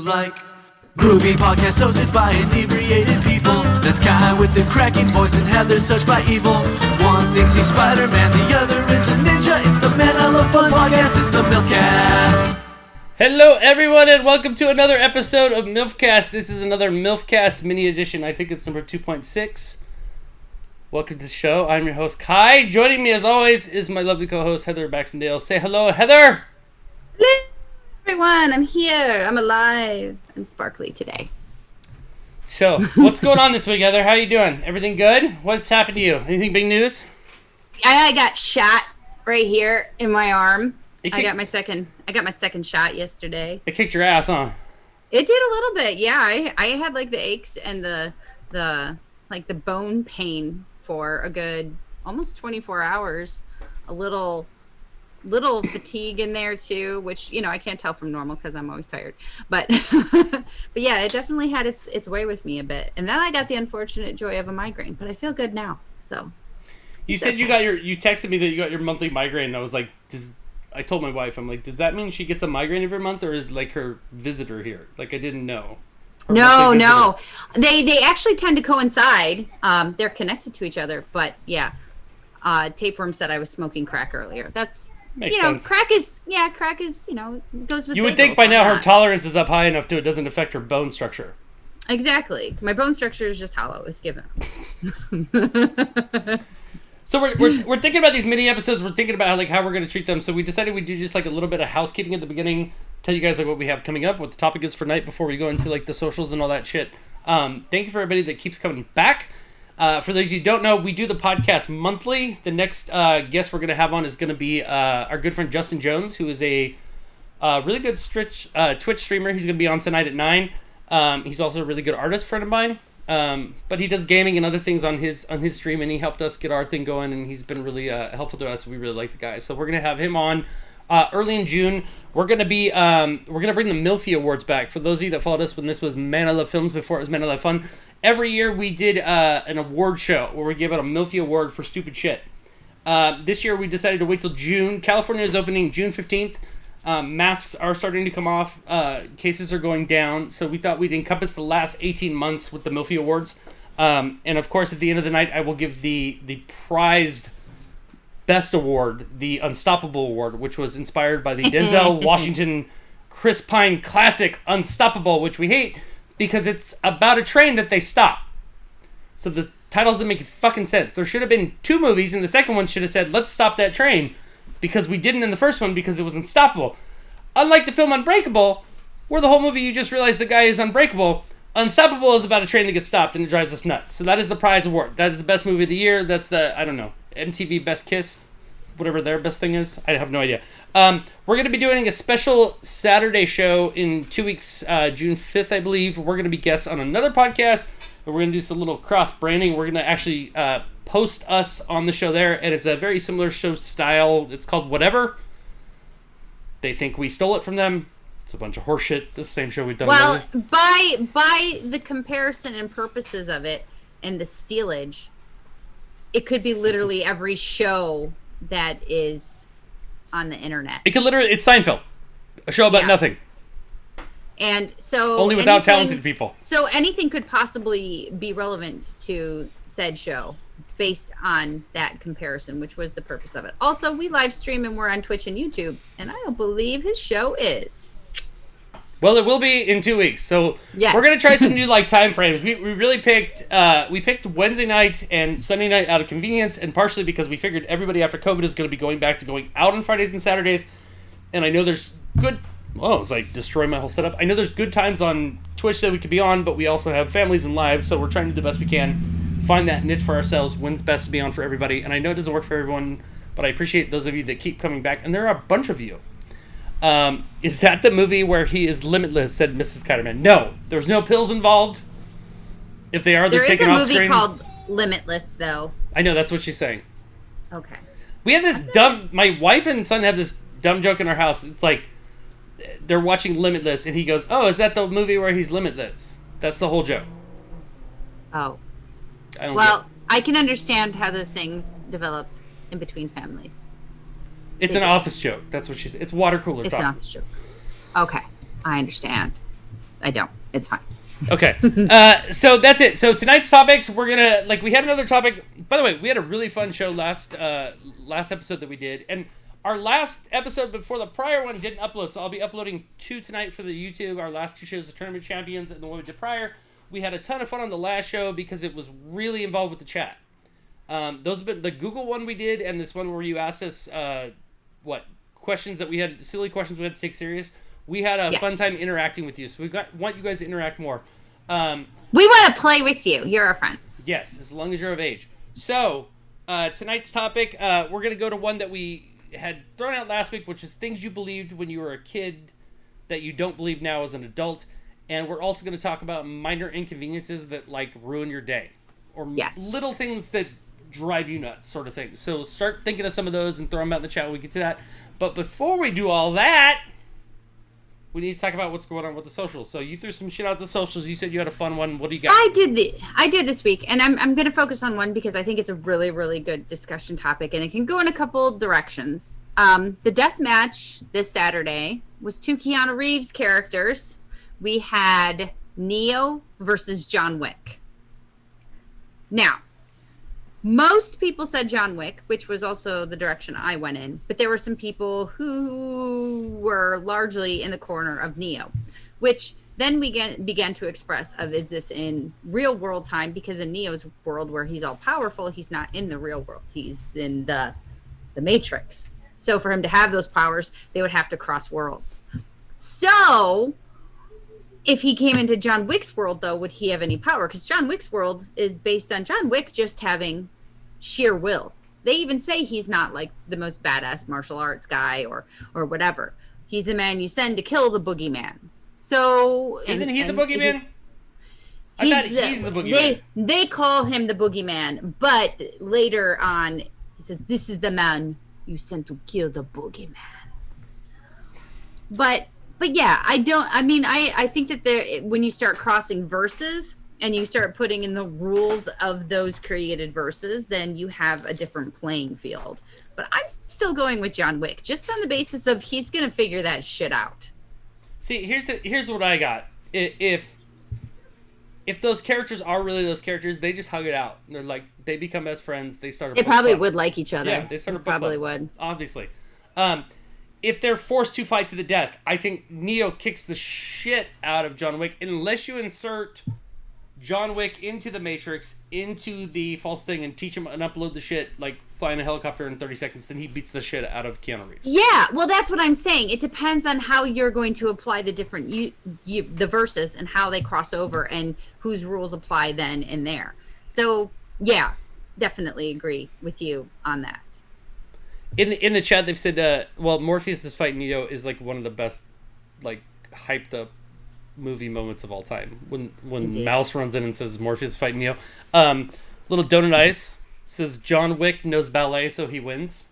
like. Groovy podcast hosted by inebriated people. That's Kai with the cracking voice and Heather's touched by evil. One thinks he's Spider-Man, the other is a ninja. It's the Man I Love Fun podcast, it's the MILFcast. Hello everyone and welcome to another episode of MILFcast. This is another MILFcast mini edition. I think it's number 2.6. Welcome to the show. I'm your host Kai. Joining me as always is my lovely co-host Heather Baxendale. Say hello, Heather. Hello everyone, I'm here. I'm alive and sparkly today. So, what's going on this week, Heather? How you doing? Everything good? What's happened to you? Anything big news? I got shot right here in my arm. I got my second shot yesterday. It kicked your ass, huh? It did a little bit, yeah. I had like the aches and the bone pain for a good almost 24 hours. A little fatigue in there too, which I can't tell from normal because I'm always tired. But but yeah, it definitely had its way with me a bit. And then I got the unfortunate joy of a migraine, but I feel good now. So you said you texted me that you got your monthly migraine, and I was like, I told my wife, I'm like, does that mean she gets a migraine every month, or is like her visitor here? Like, I didn't know. No. They actually tend to coincide. They're connected to each other, but yeah. Tapeworm said I was smoking crack earlier. That's Makes sense. Crack is goes with. You would think by now her tolerance is up high enough to it doesn't affect her bone structure. Exactly. My bone structure is just hollow. It's given up. So we're thinking about these mini episodes. We're thinking about how we're going to treat them. So we decided we'd do just like a little bit of housekeeping at the beginning. Tell you guys like what we have coming up, what the topic is for night before we go into like the socials and all that shit. Thank you for everybody that keeps coming back. For those of you who don't know, we do the podcast monthly. The next guest we're going to have on is going to be our good friend Justin Jones, who is a really good Twitch streamer. He's going to be on tonight at 9. He's also a really good artist friend of mine. But he does gaming and other things on his stream, and he helped us get our thing going, and he's been really helpful to us. We really like the guy, so we're gonna have him on early in June. We're gonna bring the MILFy Awards back. For those of you that followed us when this was Man I Love Films before it was Man I Love Fun, every year we did an award show where we give out a MILFy Award for stupid shit. This year we decided to wait till June. California is opening June 15th. Masks are starting to come off. Cases are going down. So we thought we'd encompass the last 18 months with the MILFy Awards. And of course, at the end of the night, I will give the prized best award, the Unstoppable Award, which was inspired by the Denzel Washington Chris Pine classic Unstoppable, which we hate because it's about a train that they stop. So the title doesn't make fucking sense. There should have been 2 movies, and the second one should have said, let's stop that train. Because we didn't in the first one because it was unstoppable. Unlike the film Unbreakable, where the whole movie you just realize the guy is unbreakable, Unstoppable is about a train that gets stopped and it drives us nuts. So that is the prize award. That is the best movie of the year. That's the, I don't know, MTV Best Kiss, whatever their best thing is. I have no idea. We're going to be doing a special Saturday show in 2 weeks, June 5th, I believe. We're going to be guests on another podcast. We're going to do some little cross-branding. We're going to actually post us on the show there, and it's a very similar show style. It's called Whatever. They think we stole it from them. It's a bunch of horseshit. The same show we've done. Well, by the comparison and purposes of it and the stealage, it could be literally every show that is on the internet. It could literally, it's Seinfeld, a show about nothing. And so only without talented people. So anything could possibly be relevant to said show based on that comparison, which was the purpose of it. Also, we live stream and we're on Twitch and YouTube, and I don't believe his show is. Well, it will be in 2 weeks. So we're gonna try some new time frames. We really picked Wednesday night and Sunday night out of convenience, and partially because we figured everybody after COVID is going to be going back to going out on Fridays and Saturdays, and I know there's good. Oh, it's like destroy my whole setup. I know there's good times on Twitch that we could be on, but we also have families and lives, so we're trying to do the best we can. Find that niche for ourselves. When's best to be on for everybody. And I know it doesn't work for everyone, but I appreciate those of you that keep coming back. And there are a bunch of you. Is that the movie where he is limitless, said Mrs. Keiderman? No, there's no pills involved. If they are, they're taken off screen. There is a movie called Limitless, though. I know, that's what she's saying. Okay. We have this my wife and son have this dumb joke in our house. It's like, they're watching Limitless, and he goes, oh, is that the movie where he's limitless? That's the whole joke. Oh. I can understand how those things develop in between families. It's an office joke. That's what she said. It's water cooler talk. It's an office joke. Okay. I understand. I don't. It's fine. Okay. So that's it. So tonight's topics, we're gonna we had another topic. By the way, we had a really fun show last episode that we did, and our last episode before the prior one didn't upload, so I'll be uploading 2 tonight for the YouTube. Our last 2 shows, the Tournament Champions and the one we did prior. We had a ton of fun on the last show because it was really involved with the chat. Those have been the Google one we did, and this one where you asked us questions that we had, silly questions we had to take serious. We had a fun time interacting with you, so want you guys to interact more. We want to play with you. You're our friends. Yes, as long as you're of age. So, tonight's topic, we're going to go to one that we had thrown out last week, which is things you believed when you were a kid that you don't believe now as an adult. And we're also going to talk about minor inconveniences that, ruin your day. Or little things that drive you nuts, sort of thing. So, start thinking of some of those and throw them out in the chat when we get to that. But before we do all that, we need to talk about what's going on with the socials. So you threw some shit out the socials. You said you had a fun one. What do you got? I did this week, and I'm going to focus on one because I think it's a really, really good discussion topic, and it can go in a couple directions. The death match this Saturday was 2 Keanu Reeves characters. We had Neo versus John Wick. Now, most people said John Wick, which was also the direction I went in. But there were some people who were largely in the corner of Neo, which then we began to express of, is this in real world time? Because in Neo's world where he's all powerful, he's not in the real world. He's in the Matrix. So for him to have those powers, they would have to cross worlds. So if he came into John Wick's world, though, would he have any power? Because John Wick's world is based on John Wick just having sheer will. They even say he's not the most badass martial arts guy or whatever. He's the man you send to kill the boogeyman. So isn't he the boogeyman? I thought he's the boogeyman. They call him the boogeyman, but later on he says, "This is the man you sent to kill the boogeyman." But yeah, I think that when you start crossing verses and you start putting in the rules of those created verses, then you have a different playing field. But I'm still going with John Wick, just on the basis of he's going to figure that shit out. See, here's what I got. If those characters are really those characters, they just hug it out. They're they become best friends. They start. They probably would like each other. Yeah, they start. Probably would. Obviously, if they're forced to fight to the death, I think Neo kicks the shit out of John Wick unless you insert John Wick into the Matrix, into the false thing, and teach him and upload the shit flying a helicopter in 30 seconds. Then he beats the shit out of Keanu Reeves. Yeah, well, that's what I'm saying. It depends on how you're going to apply the different the verses and how they cross over and whose rules apply then and there. So yeah, definitely agree with you on that. In the chat, they've said, Morpheus' fight Neo is one of the best hyped up movie moments of all time. When Indeed. Mouse runs in and says Morpheus fight Neo. Little Donut Ice says John Wick knows ballet, so he wins.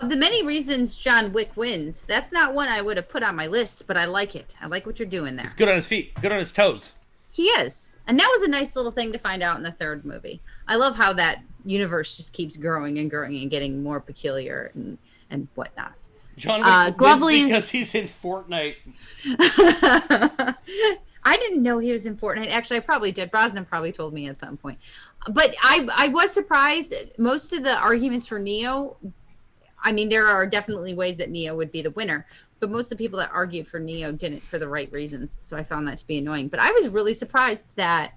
Of the many reasons John Wick wins, that's not one I would have put on my list, but I like it. I like what you're doing there. He's good on his feet, good on his toes. He is. And that was a nice little thing to find out in the third movie. I love how that universe just keeps growing and growing and getting more peculiar and whatnot. John Wick wins because he's in Fortnite. I didn't know he was in Fortnite. Actually, I probably did. Brosnan probably told me at some point. But I was surprised. Most of the arguments for Neo, there are definitely ways that Neo would be the winner. But most of the people that argued for Neo didn't for the right reasons. So I found that to be annoying. But I was really surprised that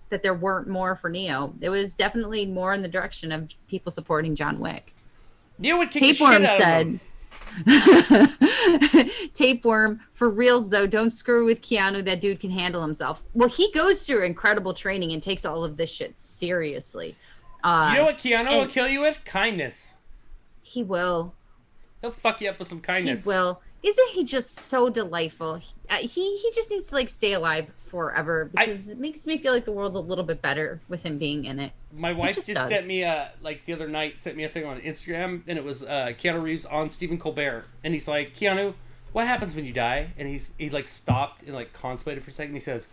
there weren't more for Neo. It was definitely more in the direction of people supporting John Wick. Neo would kick the shit out of him. Tapeworm, for reals though, don't screw with Keanu. That dude can handle himself. Well, he goes through incredible training and takes all of this shit seriously. You know what Keanu will kill you with? Kindness. He will. He'll fuck you up with some kindness. He will. Isn't he just so delightful? He just needs to stay alive forever because it makes me feel like the world's a little bit better with him being in it. My wife just sent me the other night sent me a thing on Instagram, and it was Keanu Reeves on Stephen Colbert, and he's like, Keanu, what happens when you die? And he stopped and contemplated for a second. He says,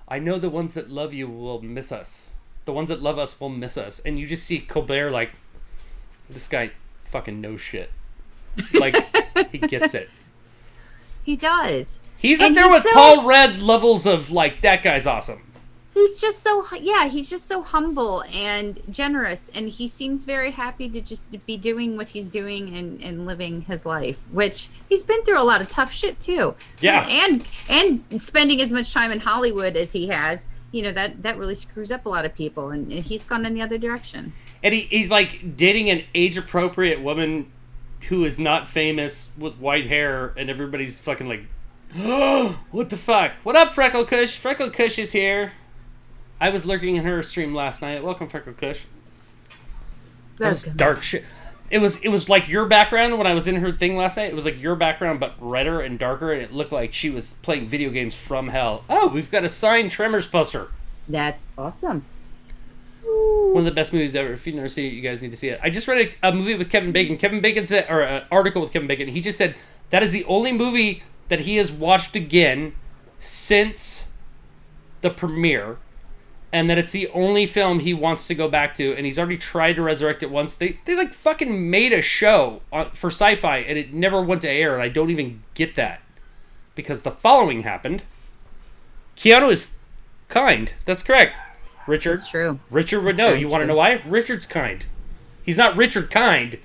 I know the ones that love you will miss us. The ones that love us will miss us. And you just see Colbert this guy fucking knows shit. He gets it. He does. He's up there with Paul Rudd levels of, like, that guy's awesome. He's just so, he's just so humble and generous, and he seems very happy to just be doing what he's doing and living his life, which he's been through a lot of tough shit too. Yeah. And spending as much time in Hollywood as he has, you know, that really screws up a lot of people, and he's gone in the other direction. And he's like dating an age-appropriate woman who is not famous with white hair, and everybody's fucking like, oh, what the fuck? What up, Freckle Kush? Freckle Kush is here. I was lurking in her stream last night. Welcome, Freckle Kush. That was dark shit. It was like your background when I was in her thing last night. It was like your background, but redder and darker, and it looked like she was playing video games from hell. Oh, we've got a signed Tremors poster. That's awesome. One of the best movies ever. If you've never seen it, you guys need to see it. I just read a movie with Kevin Bacon. Kevin Bacon said, or an article with Kevin Bacon. He just said that is the only movie that he has watched again since the premiere, and that it's the only film he wants to go back to, and he's already tried to resurrect it once. They like fucking made a show for Sci-Fi, and it never went to air, and I don't even get that. Because the following happened. Keanu is kind. That's correct. Richard. That's true. Richard would know. You want to know why? Richard's kind. He's not Richard Kind,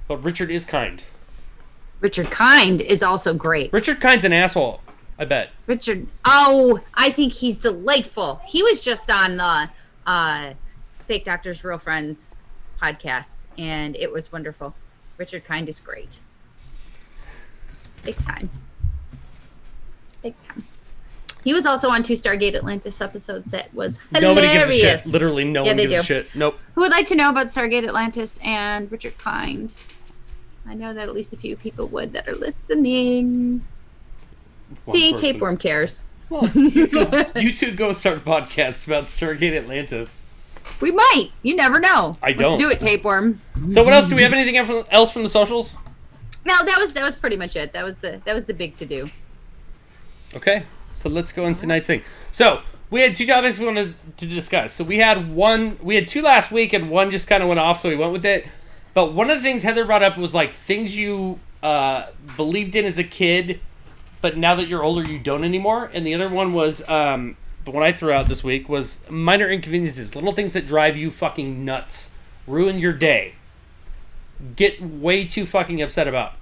but Richard is kind. Richard Kind is also great. Richard Kind's an asshole, I bet. Richard, I think he's delightful. He was just on the Fake Doctors Real Friends podcast, and it was wonderful. Richard Kind is great. Big time. Big time. He was also on 2 Stargate Atlantis episodes. That was hilarious. Nobody gives a shit. Literally no one gives a shit. Nope. Who would like to know about Stargate Atlantis and Richard Kind? I know that at least a few people would that are listening. See, Tapeworm cares. Well, you two go start a podcast about Stargate Atlantis. We might. You never know. I don't. Let's do it, Tapeworm. So what else? Do we have anything else from the socials? No, that was pretty much it. That was the big to do. Okay. So let's go into tonight's thing. So we had 2 topics we wanted to discuss. So we had 2 last week, and one just kind of went off, so we went with it. But one of the things Heather brought up was like things you believed in as a kid, but now that you're older, you don't anymore. And the other one was, the one I threw out this week was minor inconveniences, little things that drive you fucking nuts, ruin your day, get way too fucking upset about.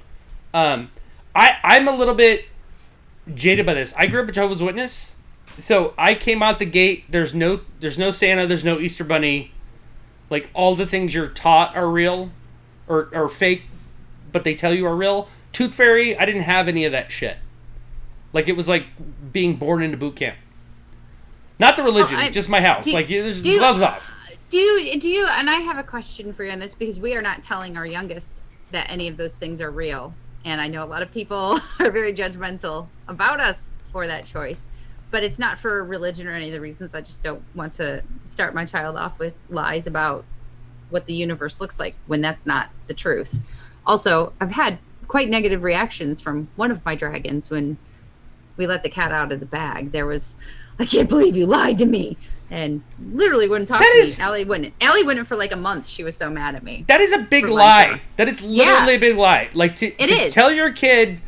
I'm a little bit jaded by this. I grew up a Jehovah's Witness, so I came out the gate. There's no Santa, there's no Easter Bunny. Like, all the things you're taught are real or fake, but they tell you are real. Tooth Fairy, I didn't have any of that shit. Like, it was like being born into boot camp. Not the religion, just my house. There's gloves off. Do you? And I have a question for you on this, because we are not telling our youngest that any of those things are real. And I know a lot of people are very judgmental about us for that choice. But it's not for religion or any of the reasons. I just don't want to start my child off with lies about what the universe looks like when that's not the truth. Also, I've had quite negative reactions from one of my dragons when we let the cat out of the bag. There was, I can't believe you lied to me. And literally wouldn't talk to me. Allie wouldn't for like a month. She was so mad at me. That is a big lie. That is literally a big lie. Like, to tell your kid,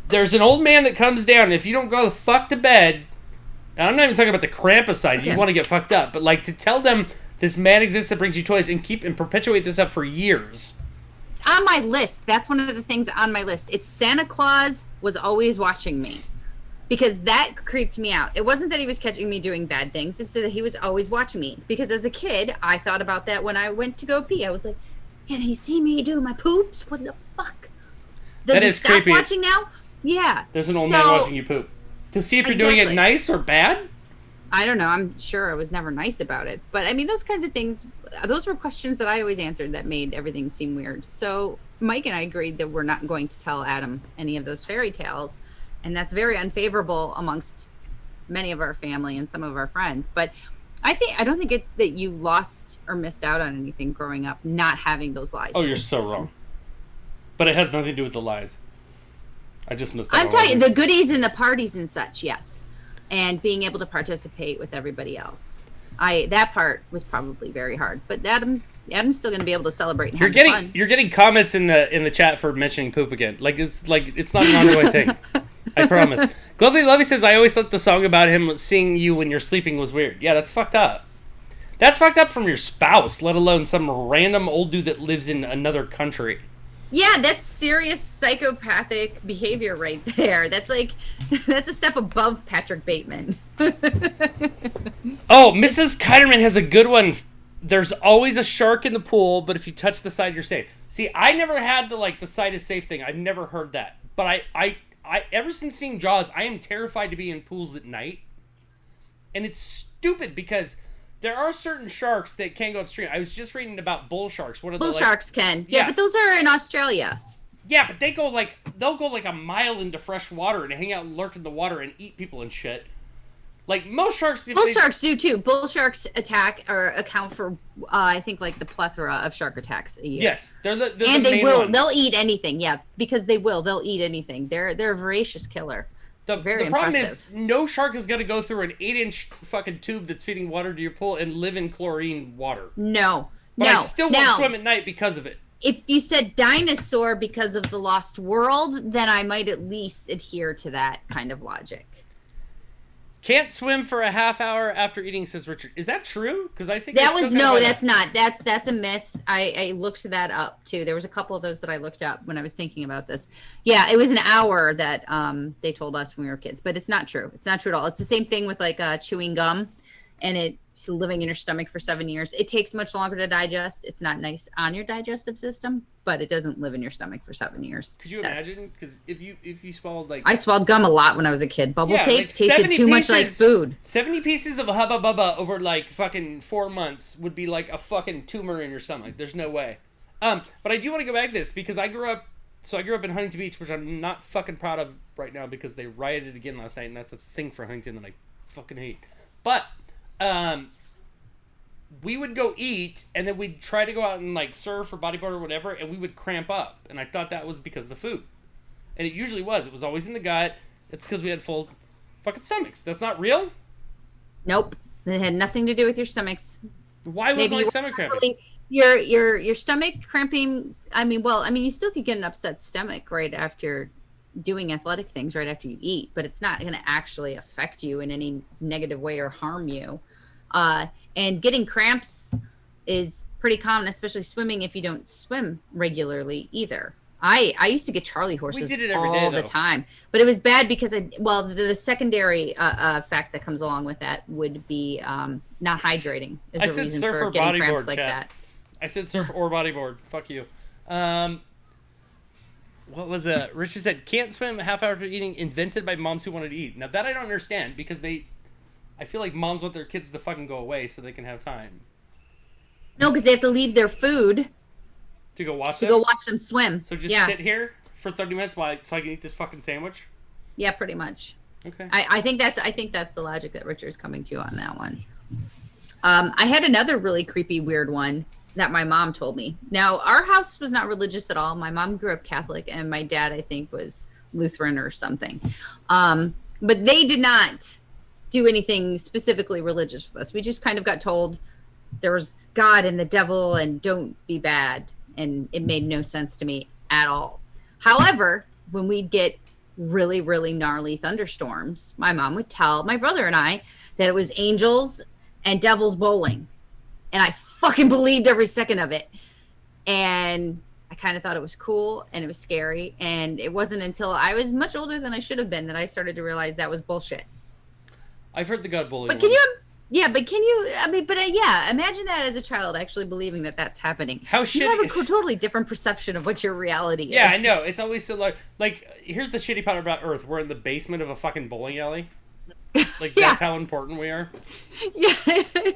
there's an old man that comes down, and if you don't go the fuck to bed, and I'm not even talking about the Krampus side, you want to get fucked up, but like to tell them this man exists that brings you toys and keep and perpetuate this up for years. On my list, that's one of the things on my list. It's Santa Claus was always watching me. Because that creeped me out. It wasn't that he was catching me doing bad things. It's that he was always watching me. Because as a kid, I thought about that when I went to go pee. I was like, can he see me do my poops? What the fuck? Does he stop creepy. Watching now? Yeah. There's an old man watching you poop. To see if you're doing it nice or bad? I don't know. I'm sure I was never nice about it. But I mean, those kinds of things, those were questions that I always answered that made everything seem weird. So Mike and I agreed that we're not going to tell Adam any of those fairy tales. And that's very unfavorable amongst many of our family and some of our friends. But I don't think that you lost or missed out on anything growing up not having those lies. Oh, you're so wrong. But it has nothing to do with the lies. I just missed out. I'm telling you, the goodies and the parties and such, yes. And being able to participate with everybody else. That part was probably very hard. But Adam's still going to be able to celebrate and have fun. You're getting comments in the chat for mentioning poop again. Like it's not an ongoing thing. I promise. Lovely Lovey says, I always thought the song about him seeing you when you're sleeping was weird. Yeah, that's fucked up. That's fucked up from your spouse, let alone some random old dude that lives in another country. Yeah, that's serious psychopathic behavior right there. That's like, that's a step above Patrick Bateman. Oh, Mrs. Kiderman has a good one. There's always a shark in the pool, but if you touch the side, you're safe. See, I never had the side is safe thing. I've never heard that. But I ever since seeing Jaws, I am terrified to be in pools at night. And it's stupid because there are certain sharks that can go upstream. I was just reading about bull sharks. What are bull sharks can. Yeah, but those are in Australia. Yeah, but they'll go like a mile into fresh water and hang out and lurk in the water and eat people and shit. Like most sharks, sharks do too. Bull sharks account for I think like the plethora of shark attacks a year. Yes, they're the they will. ones. They'll eat anything. Yeah, because they will. They'll eat anything. They're a voracious killer. The problem is no shark is going to go through an 8-inch fucking tube that's feeding water to your pool and live in chlorine water. No, but I still won't swim at night because of it. If you said dinosaur because of the Lost World, then I might at least adhere to that kind of logic. Can't swim for a half hour after eating, says Richard. Is that true? Because I think that's not. That's a myth. I looked that up too. There was a couple of those that I looked up when I was thinking about this. Yeah, it was an hour that they told us when we were kids, but it's not true. It's not true at all. It's the same thing with like chewing gum, and it's living in your stomach for 7 years. It takes much longer to digest. It's not nice on your digestive system, but it doesn't live in your stomach for 7 years. Could you imagine? Because if you swallowed like... I swallowed gum a lot when I was a kid. Bubble tape tasted too much like food. 70 pieces of Hubba Bubba over like fucking 4 months would be like a fucking tumor in your stomach. There's no way. But I do want to go back to this because I grew up in Huntington Beach, which I'm not fucking proud of right now because they rioted again last night, and that's a thing for Huntington that I fucking hate. But we would go eat, and then we'd try to go out and like surf or bodyboard or whatever, and we would cramp up. And I thought that was because of the food, and it usually was. It was always in the gut. It's because we had full fucking stomachs. That's not real. Nope, it had nothing to do with your stomachs. Why was my stomach cramping? Your stomach cramping. You still could get an upset stomach right after doing athletic things right after you eat, but it's not going to actually affect you in any negative way or harm you. And getting cramps is pretty common, especially swimming if you don't swim regularly either. I used to get Charlie horses we did it every day, all the time, but it was bad because the secondary fact that comes along with that would be not hydrating is a reason for getting cramps like that. I said surf or bodyboard. Fuck you. What was that? Richard said, can't swim a half hour after eating, invented by moms who wanted to eat. Now that I don't understand because I feel like moms want their kids to fucking go away so they can have time. No, because they have to leave their food to go watch them swim. So just sit here for 30 minutes so I can eat this fucking sandwich? Yeah, pretty much. Okay. I think that's the logic that Richard's coming to on that one. I had another really creepy, weird one that my mom told me. Now, our house was not religious at all. My mom grew up Catholic, and my dad, I think, was Lutheran or something. But they did not do anything specifically religious with us. We just kind of got told there was God and the devil and don't be bad. And it made no sense to me at all. However, when we'd get really, really gnarly thunderstorms, my mom would tell my brother and I that it was angels and devils bowling. And I fucking believed every second of it. And I kind of thought it was cool and it was scary. And it wasn't until I was much older than I should have been that I started to realize that was bullshit. I've heard the God bullying. But imagine that as a child actually believing that that's happening. How shitty. You have a totally different perception of what your reality is. Yeah, I know. It's always so like here's the shitty part about Earth. We're in the basement of a fucking bowling alley. Like that's how important we are. Yeah,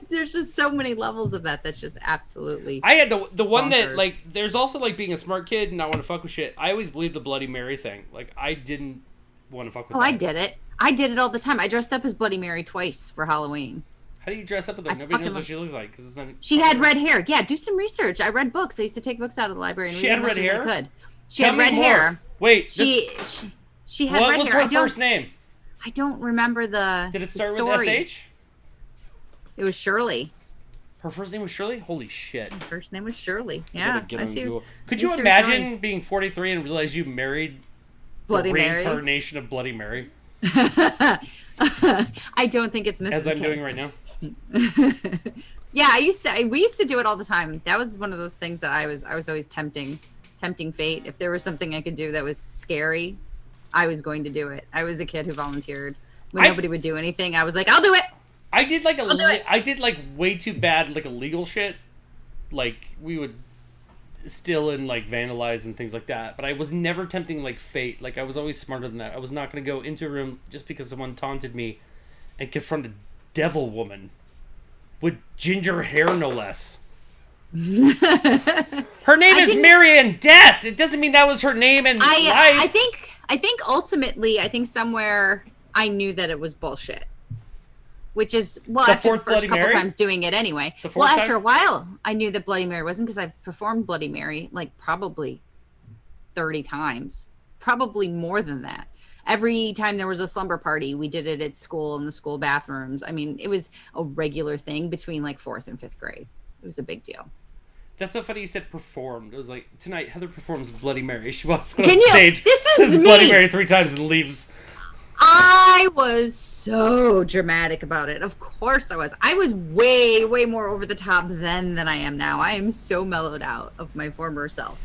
there's just so many levels of that. That's just absolutely. I had the one bonkers. That like. There's also like being a smart kid and not want to fuck with shit. I always believed the Bloody Mary thing. Like I didn't want to fuck with. Oh, that. I did it. I did it all the time. I dressed up as Bloody Mary twice for Halloween. How do you dress up with her? Nobody knows what she looks like. She had red hair. Yeah, do some research. I read books. I used to take books out of the library. And she had red hair? She had red hair. Wait. She had red hair. What was her first name? I don't remember the Did it start with SH? It was Shirley. Her first name was Shirley? Holy shit. Her first name was Shirley. Yeah. I see. Could you imagine being 43 and realize you married Bloody Mary. Reincarnation of Bloody Mary. I don't think it's Mrs. As I'm K. doing right now. Yeah, we used to do it all the time. That was one of those things that I was always tempting fate. If there was something I could do that was scary, I was going to do it. I was the kid who volunteered. When nobody would do anything, I was like, I'll do it. I did like way too bad like illegal shit. Like we would steal and like vandalize and things like that. But I was never tempting like fate. Like I was always smarter than that. I was not going to go into a room just because someone taunted me and confront a devil woman with ginger hair, no less. Her name is Marianne Death. It doesn't mean that was her name in life. I think ultimately, somewhere I knew that it was bullshit. Which is, well, after the first couple times doing it anyway. Well, after a while, I knew that Bloody Mary wasn't, because I've performed Bloody Mary like probably 30 times. Probably more than that. Every time there was a slumber party, we did it at school in the school bathrooms. I mean, it was a regular thing between like 4th and 5th grade. It was a big deal. That's so funny you said performed. It was like, tonight Heather performs Bloody Mary. She walks out on stage, says Bloody Mary 3 times and leaves. I was so dramatic about it. Of course I was. I was way, way more over the top then than I am now. I am so mellowed out of my former self.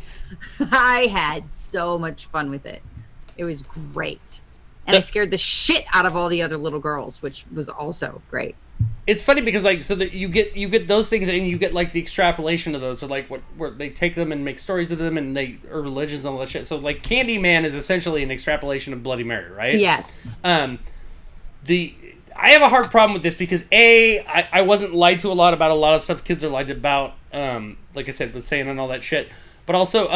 I had so much fun with it. It was great. And I scared the shit out of all the other little girls, which was also great. It's funny because like so that you get those things and you get like the extrapolation of those, so like where they take them and make stories of them and or religions and all that shit. So like Candyman is essentially an extrapolation of Bloody Mary, right? Yes. I have a hard problem with this because I wasn't lied to a lot about a lot of stuff kids are lied about. Like I said, was saying and all that shit. But also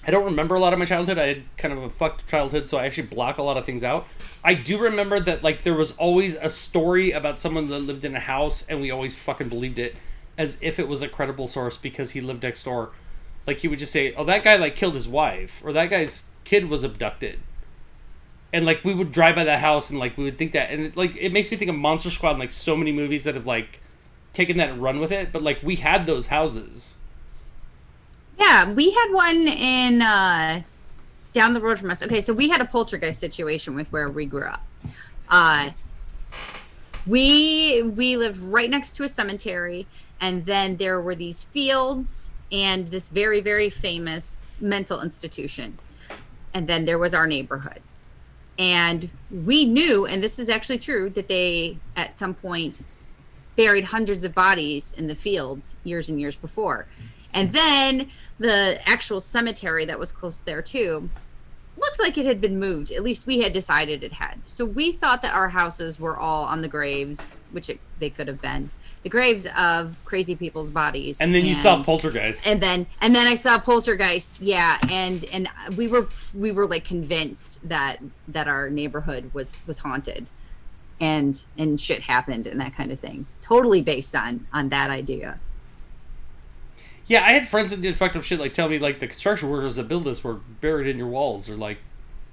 I don't remember a lot of my childhood. I had kind of a fucked childhood, so I actually block a lot of things out. I do remember that like there was always a story about someone that lived in a house, and we always fucking believed it as if it was a credible source because he lived next door. Like he would just say, "Oh, that guy like killed his wife," or "That guy's kid was abducted." And like we would drive by that house, and like we would think that, and it makes me think of Monster Squad and like so many movies that have like taken that and run with it. But like we had those houses. Yeah, we had one in down the road from us. Okay, so we had a poltergeist situation with where we grew up. We lived right next to a cemetery, and then there were these fields and this very, very famous mental institution. And then there was our neighborhood. And we knew, and this is actually true, that they at some point buried hundreds of bodies in the fields years and years before. And then the actual cemetery that was close there too looks like it had been moved. At least we had decided it had. So we thought that our houses were all on the graves, which they could have been, the graves of crazy people's bodies. And then you saw Poltergeist. And then I saw Poltergeist. Yeah, and we were like convinced that our neighborhood was haunted, and shit happened and that kind of thing. Totally based on that idea. Yeah, I had friends that did fucked up shit, like tell me like the construction workers that build this were buried in your walls or like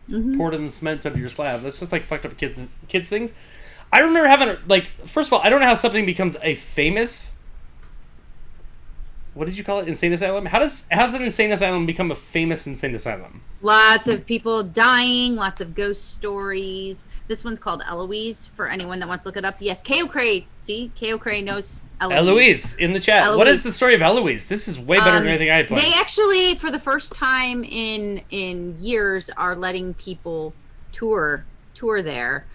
poured in the cement under your slab. That's just like fucked up kids things. I remember having like, first of all, I don't know how something becomes a famous, what did you call it? Insane asylum? How's an insane asylum become a famous insane asylum? Lots of people dying, lots of ghost stories. This one's called Eloise, for anyone that wants to look it up. Yes, K.O. Cray. See? K.O. Cray knows Eloise. Eloise, in the chat. Eloise. What is the story of Eloise? This is way better than anything I had planned. They actually, for the first time in years, are letting people tour there.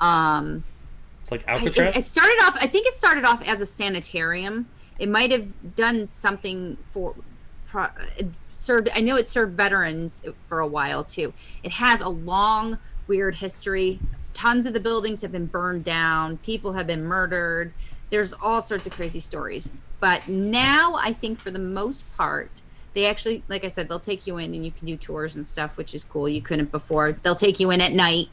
It's like Alcatraz? I think it started off as a sanitarium. It might have done something I know it served veterans for a while too. It has a long, weird history. Tons of the buildings have been burned down. People have been murdered. There's all sorts of crazy stories. But now I think for the most part, they actually, like I said, they'll take you in and you can do tours and stuff, which is cool. You couldn't before. They'll take you in at night.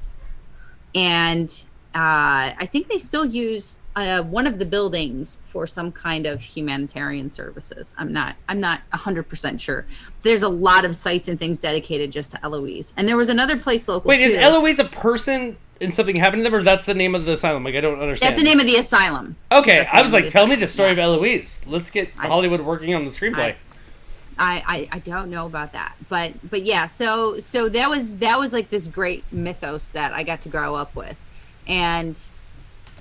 And I think they still use one of the buildings for some kind of humanitarian services. I'm not 100% sure. There's a lot of sites and things dedicated just to Eloise. And there was another place local. Wait, is Eloise a person and something happened to them, or that's the name of the asylum? Like, I don't understand. That's the name of the asylum. Okay, I was like, tell me the story of Eloise. Let's get Hollywood working on the screenplay. I don't know about that, but yeah. So that was like this great mythos that I got to grow up with, and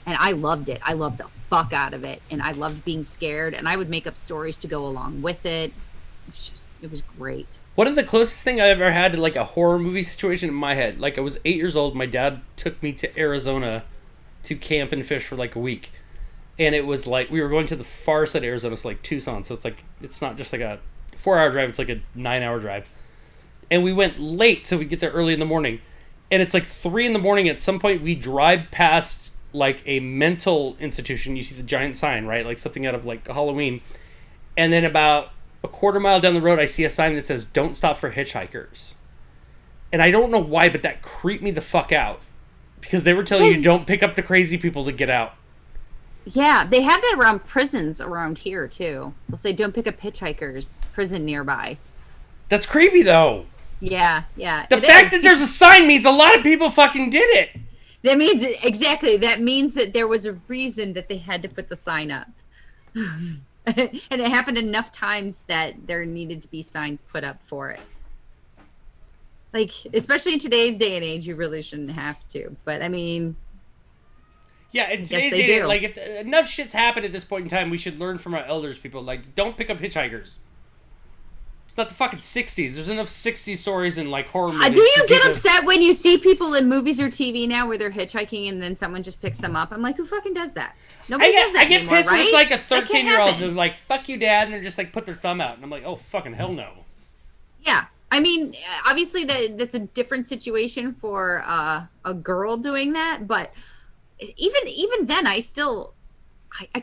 I loved it. I loved the fuck out of it, and I loved being scared, and I would make up stories to go along with it. It was great. One of the closest thing I ever had to like a horror movie situation in my head, like I was 8 years old. My dad took me to Arizona to camp and fish for like a week, and it was like we were going to the far side of Arizona, so like Tucson. So it's not just like a 4-hour drive; it's like a 9-hour drive. And we went late, so we get there early in the morning, and it's like 3 in the morning. At some point, we drive past like a mental institution. You see the giant sign, right? Like something out of like Halloween, and then about a quarter mile down the road, I see a sign that says, "Don't stop for hitchhikers." And I don't know why, but that creeped me the fuck out. Because they were telling you, don't pick up the crazy people to get out. Yeah, they have that around prisons around here, too. They'll say, don't pick up hitchhikers, prison nearby. That's creepy, though. Yeah. The fact that there's a sign means a lot of people fucking did it. That means, exactly, that means that there was a reason that they had to put the sign up. And it happened enough times that there needed to be signs put up for it. Like, especially in today's day and age, you really shouldn't have to. But, I mean... Yeah, in today's day and age, like, if enough shit's happened at this point in time, we should learn from our elders, people. Like, don't pick up hitchhikers. It's not the fucking 60s. There's enough 60s stories in, like, horror movies. Do you get upset when you see people in movies or TV now where they're hitchhiking and then someone just picks them up? I'm like, who fucking does that? Nobody does that anymore, pissed right? when it's like a 13-year-old and they're like, fuck you, Dad, and they're just like, put their thumb out. And I'm like, oh, fucking hell no. Yeah. I mean, obviously that's a different situation for a girl doing that, but even then, I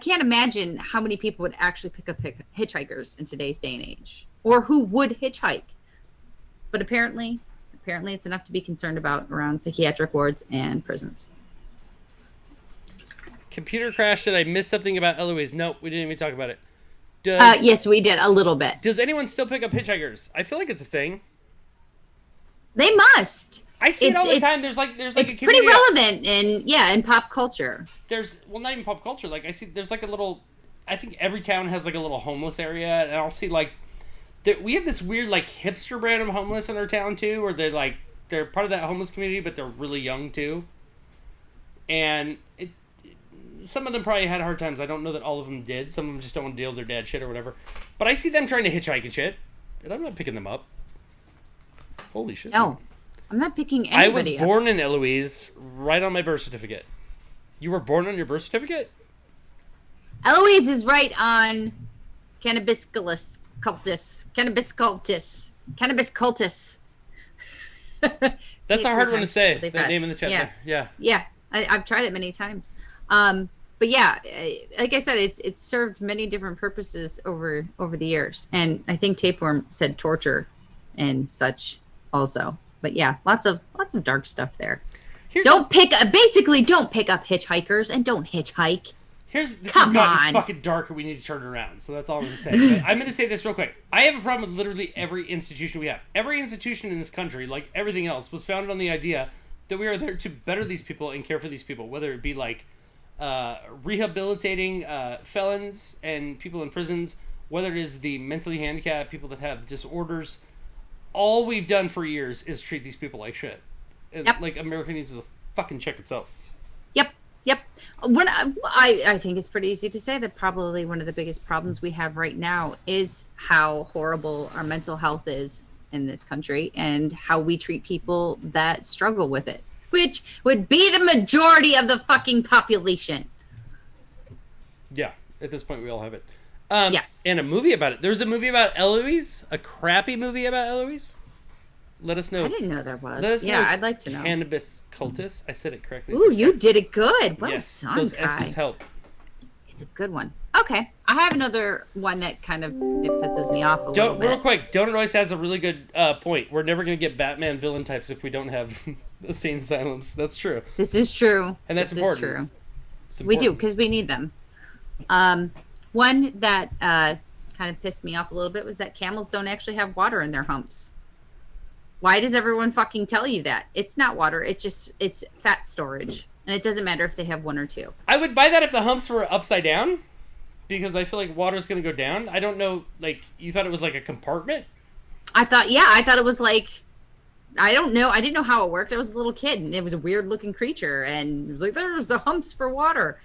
can't imagine how many people would actually pick up hitchhikers in today's day and age, or who would hitchhike. But apparently it's enough to be concerned about around psychiatric wards and prisons. Computer crash. Did I miss something about Eloise? Nope, we didn't even talk about it. Yes, we did a little bit. Does anyone still pick up hitchhikers? I feel like it's a thing. They must. I see it all the time. There's like it's a pretty relevant in pop culture. Not even pop culture. Like I see there's like a little. I think every town has like a little homeless area, and I'll see like we have this weird like hipster brand of homeless in our town too, where they're part of that homeless community, but they're really young too. And some of them probably had hard times. I don't know that all of them did. Some of them just don't want to deal with their dad shit or whatever. But I see them trying to hitchhike and shit, and I'm not picking them up. Holy shit. No, I'm not picking anybody I was born in Eloise, right on my birth certificate. You were born on your birth certificate? Eloise is right on Cannabis cultus. That's a hard one to say, that name in the chat there. Yeah, I've tried it many times. But yeah, like I said, it's served many different purposes over the years. And I think Tapeworm said torture and such also. But yeah, lots of dark stuff there. Don't pick up hitchhikers and don't hitchhike. This has gotten fucking dark and we need to turn it around. So that's all I'm going to say. But I'm going to say this real quick. I have a problem with literally every institution we have. Every institution in this country, like everything else, was founded on the idea that we are there to better these people and care for these people. Whether it be like rehabilitating felons and people in prisons, whether it is the mentally handicapped, people that have disorders. All we've done for years is treat these people like shit. And like America needs to fucking check itself. Yep. When I think it's pretty easy to say that probably one of the biggest problems we have right now is how horrible our mental health is in this country and how we treat people that struggle with it, which would be the majority of the fucking population. Yeah, at this point we all have it. Yes. And a movie about it. There's a movie about Eloise, a crappy movie about Eloise. Let us know. I didn't know there was. Let us know. I'd like to know. Cannabis cultist. I said it correctly. Ooh, you did it good. Well yes, done, those guy. S's help. It's a good one. Okay, I have another one that kind of it pisses me off a little bit. Real quick, Donut Royce has a really good point. We're never going to get Batman villain types if we don't have insane asylums. That's true. This is true. And that's important. Is true. We do, because we need them. One that kind of pissed me off a little bit was that camels don't actually have water in their humps. Why does everyone fucking tell you that? It's not water. It's fat storage. And it doesn't matter if they have one or two. I would buy that if the humps were upside down. because I feel like water's gonna go down. I don't know. Like, you thought it was like a compartment? I thought it was like, I don't know. I didn't know how it worked. I was a little kid, and it was a weird looking creature, and it was like, there's the humps for water.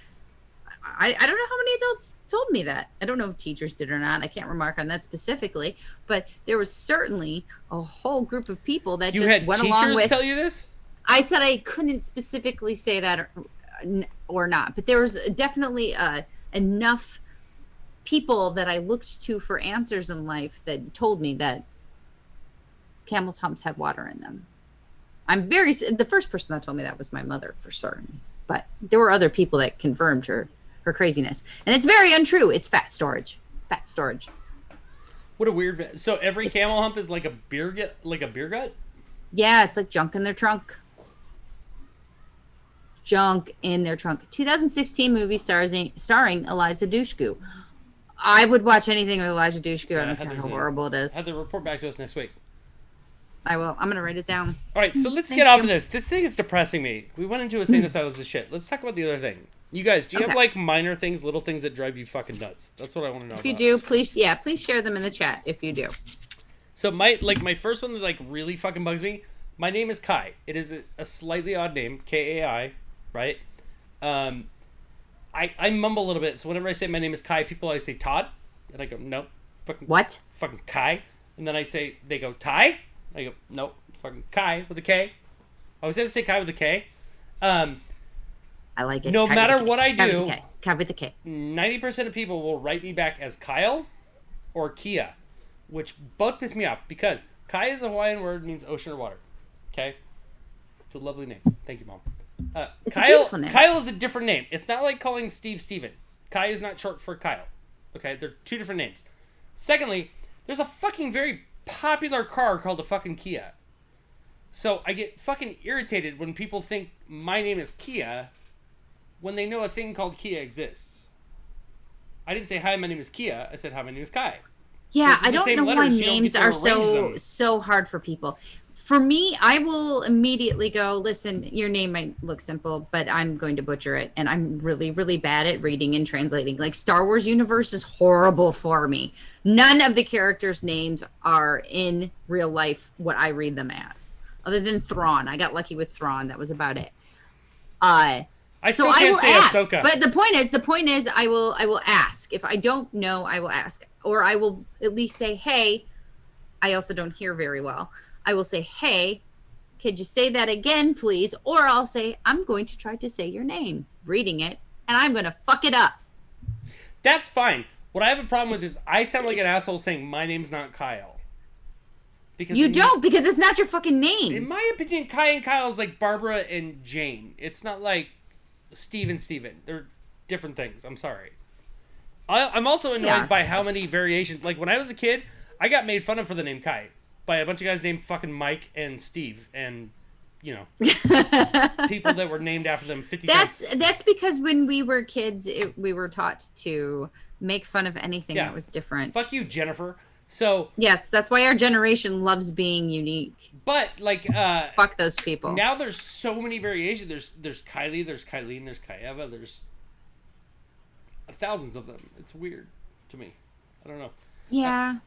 I don't know how many adults told me that. I don't know if teachers did or not. I can't remark on that specifically, but there was certainly a whole group of people that just went along with. Teachers tell you this? I said I couldn't specifically say that or not, but there was definitely enough people that I looked to for answers in life that told me that camels' humps had water in them. The first person that told me that was my mother for certain, but there were other people that confirmed her craziness, and it's very untrue. It's fat storage. What a weird. So every camel hump is like a beer gut. Yeah, it's like junk in their trunk. 2016 movie starring Eliza Dushku. I would watch anything with Eliza Dushku. I don't care how horrible it is. Have to report back to us next week. I will. I'm going to write it down. All right, so let's get off of this. This thing is depressing me. We went into a insane asylum of shit. Let's talk about the other thing. You guys, do you have like minor things, little things that drive you fucking nuts? That's what I want to know. If you do, please share them in the chat if you do. So my first one that like really fucking bugs me. My name is Kai. It is a slightly odd name, Kai, right? I mumble a little bit, so whenever I say my name is Kai, people always say Todd, and I go nope, fucking Kai, and then they go Ty. I go, nope, fucking Kai with a K. I always have to say Kai with a K. I like it. No Kai matter what I do, Kai with a K. 90% of people will write me back as Kyle or Kia, which both piss me off because Kai is a Hawaiian word, means ocean or water. Okay? It's a lovely name. Thank you, Mom. It's a beautiful name. Kyle is a different name. It's not like calling Steve Steven. Kai is not short for Kyle. Okay? They're two different names. Secondly, there's a fucking very popular car called a fucking Kia. So I get fucking irritated when people think my name is Kia when they know a thing called Kia exists. I didn't say, hi, my name is Kia. I said, hi, my name is Kai. Yeah, I don't know why names are so hard for people. For me, I will immediately go, listen, your name might look simple, but I'm going to butcher it. And I'm really, really bad at reading and translating. Like, Star Wars universe is horrible for me. None of the characters' names are in real life what I read them as. Other than Thrawn. I got lucky with Thrawn. That was about it. I still can't say Ahsoka. But the point is, I will ask. If I don't know, I will ask. Or I will at least say, hey, I also don't hear very well. I will say, hey, could you say that again, please? Or I'll say, I'm going to try to say your name, reading it, and I'm going to fuck it up. That's fine. What I have a problem with is I sound like an asshole saying my name's not Kyle. Because because it's not your fucking name. In my opinion, Kai and Kyle is like Barbara and Jane. It's not like Steve and Steven. They're different things. I'm sorry. I'm also annoyed by how many variations. Like, when I was a kid, I got made fun of for the name Kai by a bunch of guys named fucking Mike and Steve and, you know, people that were named after them 50 times. That's because when we were kids, we were taught to make fun of anything that was different. Fuck you, Jennifer. So yes, that's why our generation loves being unique. But like, fuck those people. Now there's so many variations. There's Kylie, there's Kylene, there's Kaieva, there's thousands of them. It's weird to me. I don't know. Yeah.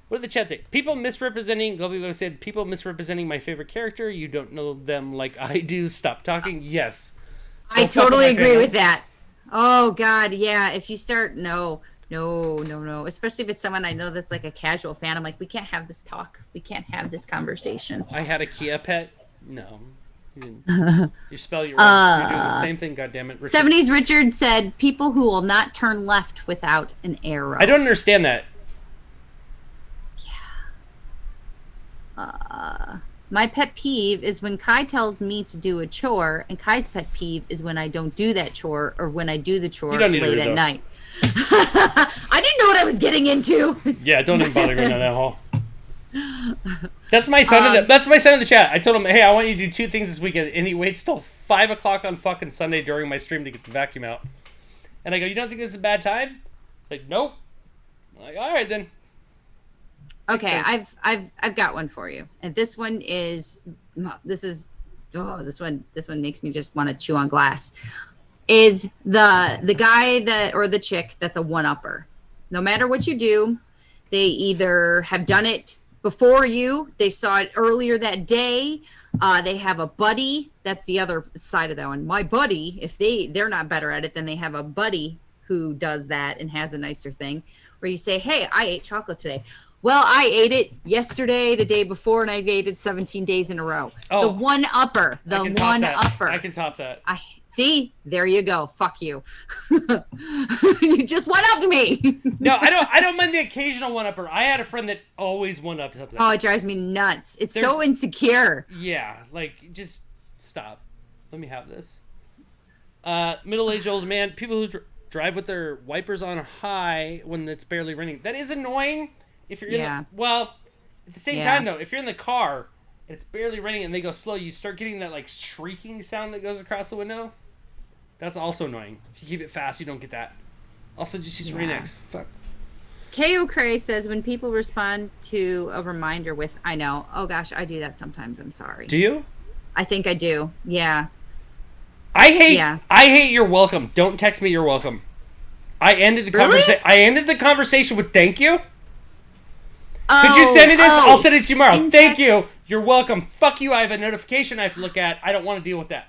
What did the chat say? People misrepresenting. Globo said people misrepresenting my favorite character. You don't know them like I do. Stop talking. Yes, I totally agree with that. Oh God, yeah. If you start No. Especially if it's someone I know that's like a casual fan. I'm like, we can't have this talk. We can't have this conversation. I had a Kia pet. No. You spell your wrong. You're doing the same thing, goddammit. 70s Richard said, people who will not turn left without an arrow. I don't understand that. Yeah. My pet peeve is when Kai tells me to do a chore, and Kai's pet peeve is when I don't do that chore or when I do the chore late at night. I didn't know what I was getting into. Yeah, don't even bother going down that hall. That's my son. That's my son in the chat. I told him, "Hey, I want you to do two things this weekend," and he waits till 5 o'clock on fucking Sunday during my stream to get the vacuum out. And I go, "You don't think this is a bad time?" He's like, "Nope." I'm like, all right then. Okay, I've got one for you, and this one makes me just want to chew on glass. is the guy that or the chick that's a one-upper. No matter what you do, they either have done it before you, they saw it earlier that day, they have a buddy. That's the other side of that one. My buddy, if they're not better at it, then they have a buddy who does that and has a nicer thing where you say, hey, I ate chocolate today. Well, I ate it yesterday, the day before, and I've ate it 17 days in a row. Oh, the one-upper. I can top that. See, there you go. Fuck you. You just one-upped me. No, I don't mind the occasional one-upper. I had a friend that always one-upped something. Oh, it drives me nuts. It's so insecure. Yeah, like, just stop. Let me have this. Middle-aged old man, people who drive with their wipers on high when it's barely raining. That is annoying. If you're at the same time though, if you're in the car and it's barely raining and they go slow, you start getting that like shrieking sound that goes across the window. That's also annoying. If you keep it fast, you don't get that. Also, just use Rain-X. Fuck. K.O. Cray says when people respond to a reminder with "I know," oh gosh, I do that sometimes. I'm sorry. Do you? I think I do. Yeah. I hate "You're welcome." Don't text me "You're welcome." I ended the conversation. I ended the conversation with "Thank you." Could you send me this? I'll send it to you tomorrow. Thank you. You're welcome. Fuck you. I have a notification I have to look at. I don't want to deal with that.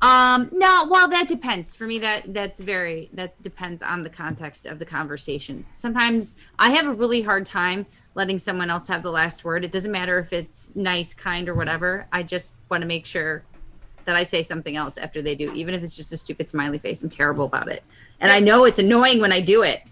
No, well, that depends. For me, that depends on the context of the conversation. Sometimes I have a really hard time letting someone else have the last word. It doesn't matter if it's nice, kind, or whatever. I just want to make sure that I say something else after they do, even if it's just a stupid smiley face. I'm terrible about it. And I know it's annoying when I do it.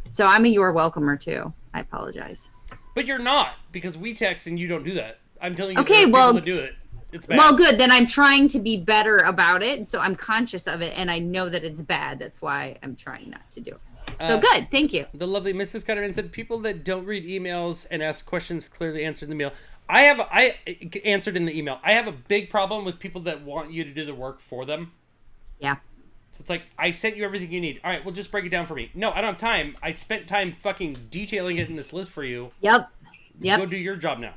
So I'm a "you're welcomer" too. I apologize. But you're not, because we text and you don't do that. I'm telling you, people to do it. It's bad. Well, good. Then I'm trying to be better about it. So I'm conscious of it, and I know that it's bad. That's why I'm trying not to do it. So good. Thank you. The lovely Mrs. Cutterman said, people that don't read emails and ask questions clearly answered in the mail. I answered in the email. I have a big problem with people that want you to do the work for them. Yeah. So it's like, I sent you everything you need. All right, well, just break it down for me. No, I don't have time. I spent time fucking detailing it in this list for you. Yep. Go do your job now.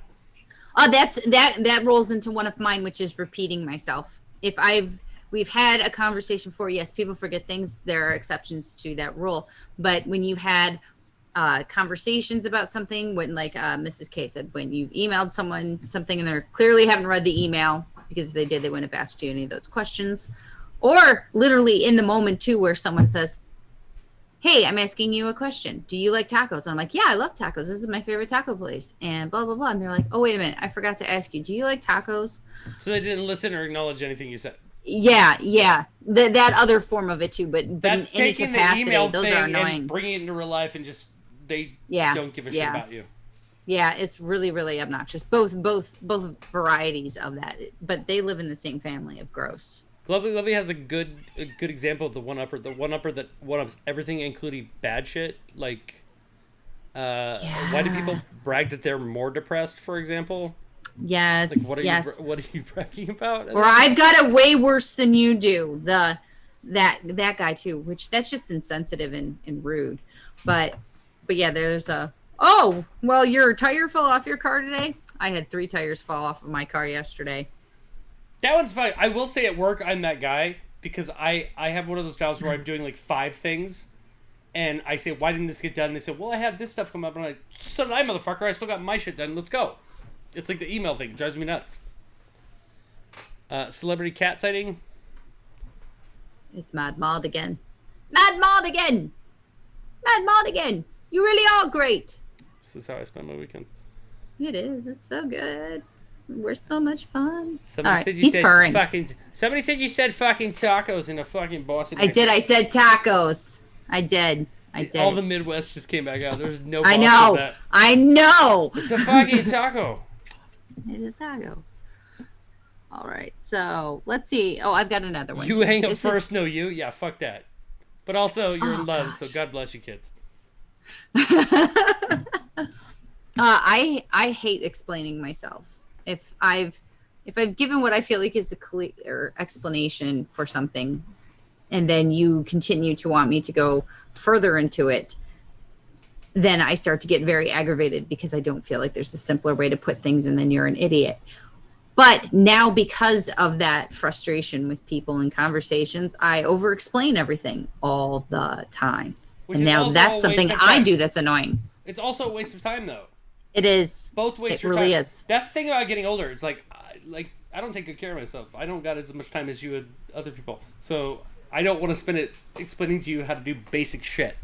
That rolls into one of mine, which is repeating myself. We've had a conversation before. Yes, people forget things. There are exceptions to that rule. But when you had conversations about something, when like Mrs. K said, when you've emailed someone something and they clearly haven't read the email, because if they did, they wouldn't have asked you any of those questions. Or literally in the moment too, where someone says, hey, I'm asking you a question. Do you like tacos? And I'm like, yeah, I love tacos. This is my favorite taco place. And blah, blah, blah. And they're like, oh, wait a minute. I forgot to ask you. Do you like tacos? So they didn't listen or acknowledge anything you said. Yeah. That other form of it too. But that's in any taking capacity, the email those thing are annoying. and bringing it into real life and just they don't give a shit about you. Yeah, it's really, really obnoxious. Both varieties of that. But they live in the same family of gross. Lovely has a good example of the one-upper. The one-upper that one-ups everything, including bad shit. Like, why do people brag that they're more depressed, for example? Yes, like, what are you bragging about? Or I've got it way worse than you do. That guy too, which that's just insensitive and rude. But yeah, there's oh, well, your tire fell off your car today? I had 3 tires fall off of my car yesterday. That one's fine. I will say at work, I'm that guy because I have one of those jobs where I'm doing like 5 things and I say, why didn't this get done? And they say, well, I had this stuff come up. And I'm like, so did I, motherfucker. I still got my shit done. Let's go. It's like the email thing. It drives me nuts. Celebrity cat sighting. It's Mad Mod again. Mad Mod again. Mad Mod again. You really are great. This is how I spend my weekends. It is. It's so good. We're so much fun. Somebody said you said fucking tacos in a fucking Boston. I did. I said tacos. I did. All the Midwest just came back out. There's no I Boston know. in that. I know. It's a fucking taco. It's a taco. All right. So let's see. Oh, I've got another one. You hang up first. No, you. Yeah, fuck that. But also, you're in love, so God bless you, kids. I hate explaining myself. If I've given what I feel like is a clear explanation for something, and then you continue to want me to go further into it, then I start to get very aggravated because I don't feel like there's a simpler way to put things, and then you're an idiot. But now, because of that frustration with people in conversations, I over-explain everything all the time. Which and is now also that's a something waste of I time. do that's annoying. It's also a waste of time, though. It is. Both waste it your really time. is. That's the thing about getting older. It's like I don't take good care of myself. I don't got as much time as you and other people. So I don't want to spend it explaining to you how to do basic shit.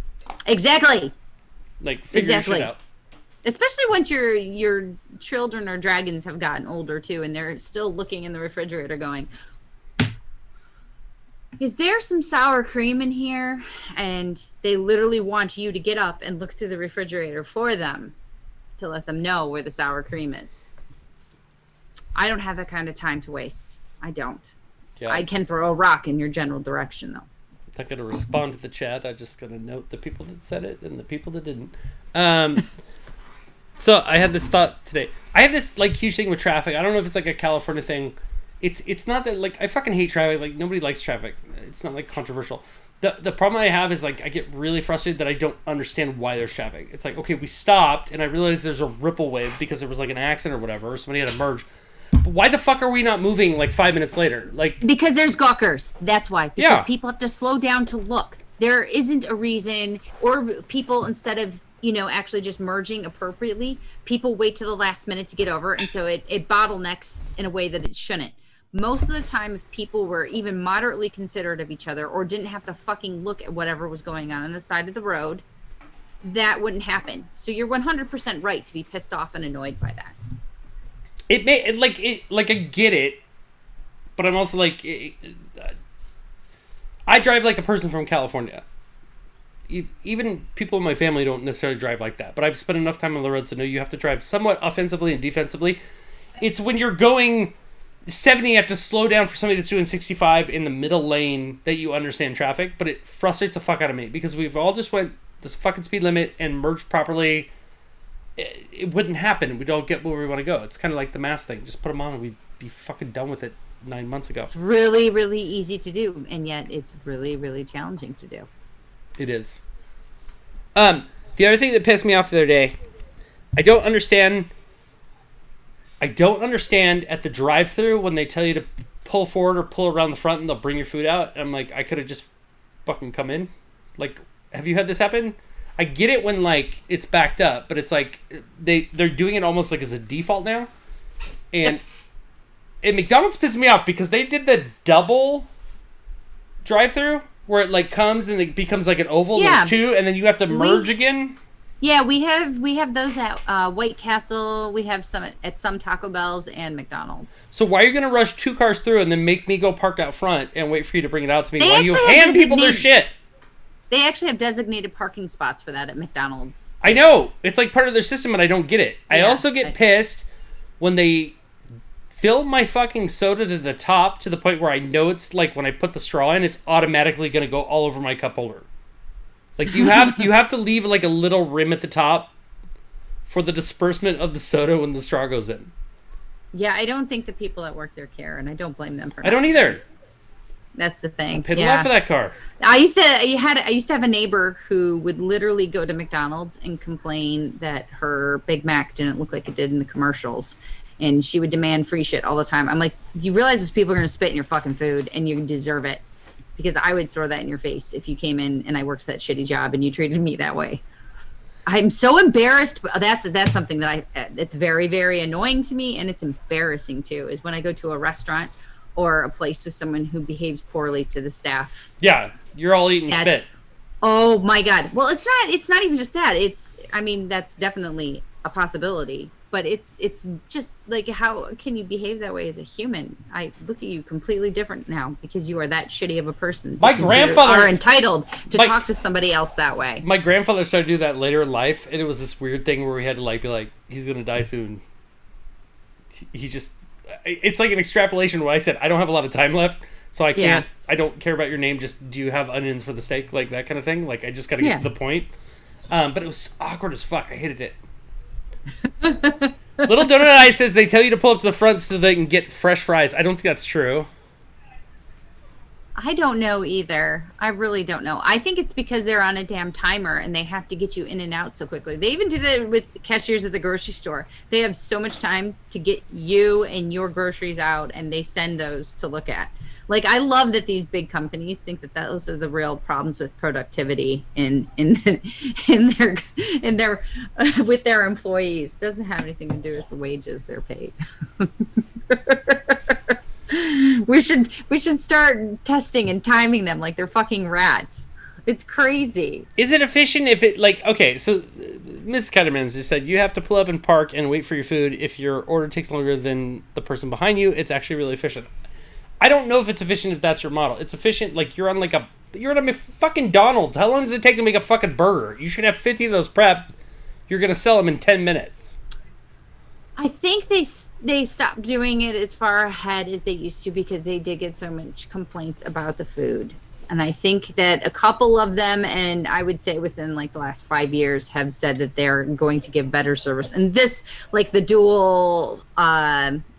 Exactly. Like figure your shit out. Especially once your children or dragons have gotten older too, and they're still looking in the refrigerator going, is there some sour cream in here? And they literally want you to get up and look through the refrigerator for them to let them know where the sour cream is. I don't have that kind of time to waste. I don't. Yeah. I can throw a rock in your general direction, though. I'm not going to respond to the chat. I'm just going to note the people that said it and the people that didn't. So I had this thought today. I have this like huge thing with traffic. I don't know if it's like a California thing. It's not that like I fucking hate traffic. Like nobody likes traffic. It's not like controversial. The problem I have is like I get really frustrated that I don't understand why there's traffic. It's like, okay, we stopped and I realized there's a ripple wave because there was like an accident or whatever, or somebody had to merge. But why the fuck are we not moving like 5 minutes later? Like because there's gawkers. That's why. Because Yeah. people have to slow down to look. There isn't a reason, or people, instead of actually just merging appropriately, people wait to the last minute to get over, and so it bottlenecks in a way that it shouldn't. Most of the time, if people were even moderately considerate of each other or didn't have to fucking look at whatever was going on the side of the road, that wouldn't happen. So you're 100% right to be pissed off and annoyed by that. I get it, but I'm also like, I drive like a person from California. Even people in my family don't necessarily drive like that, but I've spent enough time on the roads to know you have to drive somewhat offensively and defensively. It's when you're going 70, you have to slow down for somebody that's doing 65 in the middle lane that you understand traffic, but it frustrates the fuck out of me because we've all just went this fucking speed limit and merged properly. It wouldn't happen. We'd all get where we want to go. It's kind of like the mask thing. Just put them on and we'd be fucking done with it 9 months ago. It's really, really easy to do, and yet it's really, really challenging to do. It is. The other thing that pissed me off the other day, I don't understand at the drive-thru when they tell you to pull forward or pull around the front and they'll bring your food out. And I'm like, I could have just fucking come in. Like, have you had this happen? I get it when like it's backed up, but it's like they're doing it almost like as a default now. And McDonald's pissed me off because they did the double drive-thru where it like comes and it becomes like an oval. Yeah. There's two, and then you have to merge again. Yeah, we have those at White Castle. We have some at some Taco Bells and McDonald's. So why are you going to rush two cars through and then make me go park out front and wait for you to bring it out to me They while you actually have hand people their shit? They actually have designated parking spots for that at McDonald's. I know. It's like part of their system and I don't get it. I Yeah, also get pissed when they fill my fucking soda to the top to the point where I know it's like when I put the straw in, it's automatically going to go all over my cup holder. Like you have to leave like a little rim at the top for the disbursement of the soda when the straw goes in. Yeah, I don't think the people that work there care, and I don't blame them for I don't either. That's the thing. I paid a lot for that car. I used to have a neighbor who would literally go to McDonald's and complain that her Big Mac didn't look like it did in the commercials. And she would demand free shit all the time. I'm like, do you realize those people are going to spit in your fucking food and you deserve it? Because I would throw that in your face if you came in and I worked that shitty job and you treated me that way. I'm so embarrassed. But that's something that it's very, very annoying to me. And it's embarrassing too, is when I go to a restaurant or a place with someone who behaves poorly to the staff. Yeah, you're all eating spit. Oh my God. Well, it's not even just that. That's definitely a possibility. But it's just like, how can you behave that way as a human? I look at you completely different now because you are that shitty of a person. My grandfather are entitled to talk to somebody else that way. My grandfather started to do that later in life, and it was this weird thing where we had to like be like, he's gonna die soon. It's like an extrapolation where I said, I don't have a lot of time left, so I can't. Yeah. I don't care about your name. Just do you have onions for the steak, like that kind of thing. Like I just got to get to the point. But it was awkward as fuck. I hated it. Little Donut Eye says they tell you to pull up to the front so they can get fresh fries. I don't think that's true. I don't know either. I really don't know. I think it's because they're on a damn timer and they have to get you in and out so quickly. They even do that with cashiers at the grocery store. They have so much time to get you and your groceries out, and they send those to look at. Like, I love that these big companies think that those are the real problems with productivity in their with their employees. It doesn't have anything to do with the wages they're paid. We should start testing and timing them like they're fucking rats. It's crazy. Is it efficient if it, like, okay, so Mrs. Kettermans just said you have to pull up and park and wait for your food. If your order takes longer than the person behind you, it's actually really efficient. I don't know if it's efficient if that's your model. It's efficient, like, you're at a fucking Donald's. How long does it take to make a fucking burger? You should have 50 of those prepped. You're going to sell them in 10 minutes. I think they stopped doing it as far ahead as they used to because they did get so much complaints about the food. And I think that a couple of them, and I would say within like the last 5 years, have said that they're going to give better service. And this, like the dual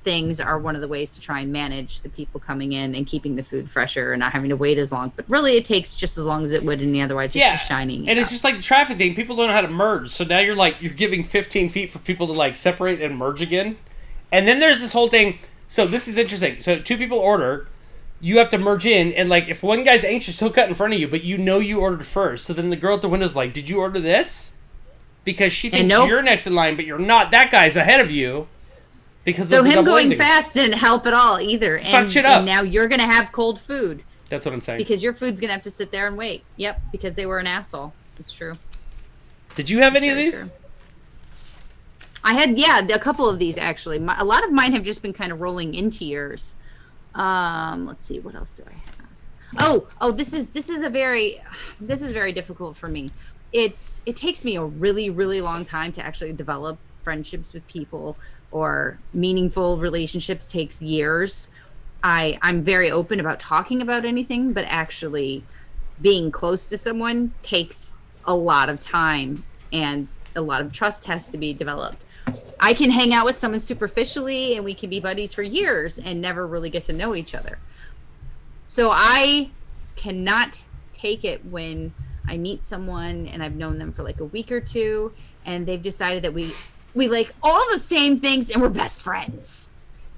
things are one of the ways to try and manage the people coming in and keeping the food fresher and not having to wait as long. But really it takes just as long as it would any otherwise. It's just shining. And it's just like the traffic thing. People don't know how to merge. So now you're giving 15 feet for people to like separate and merge again. And then there's this whole thing. So this is interesting. So 2 people order. You have to merge in, and like if one guy's anxious, he'll cut in front of you, but you know you ordered first. So then the girl at the window's like, "Did you order this?" Because she thinks you're next in line, but you're not. That guy's ahead of you. Because so him going fast didn't help at all either. Fuck shit up. And now you're gonna have cold food. That's what I'm saying. Because your food's gonna have to sit there and wait. Yep, because they were an asshole. It's true. Did you have any of these? True. I had, a couple of these actually. A lot of mine have just been kind of rolling into yours. Let's see, what else do I have? Oh, this is very difficult for me. It takes me a really, really long time to actually develop friendships with people, or meaningful relationships takes years. I'm very open about talking about anything, but actually being close to someone takes a lot of time, and a lot of trust has to be developed. I can hang out with someone superficially and we can be buddies for years and never really get to know each other. So I cannot take it when I meet someone and I've known them for like a week or two and they've decided that we like all the same things and we're best friends.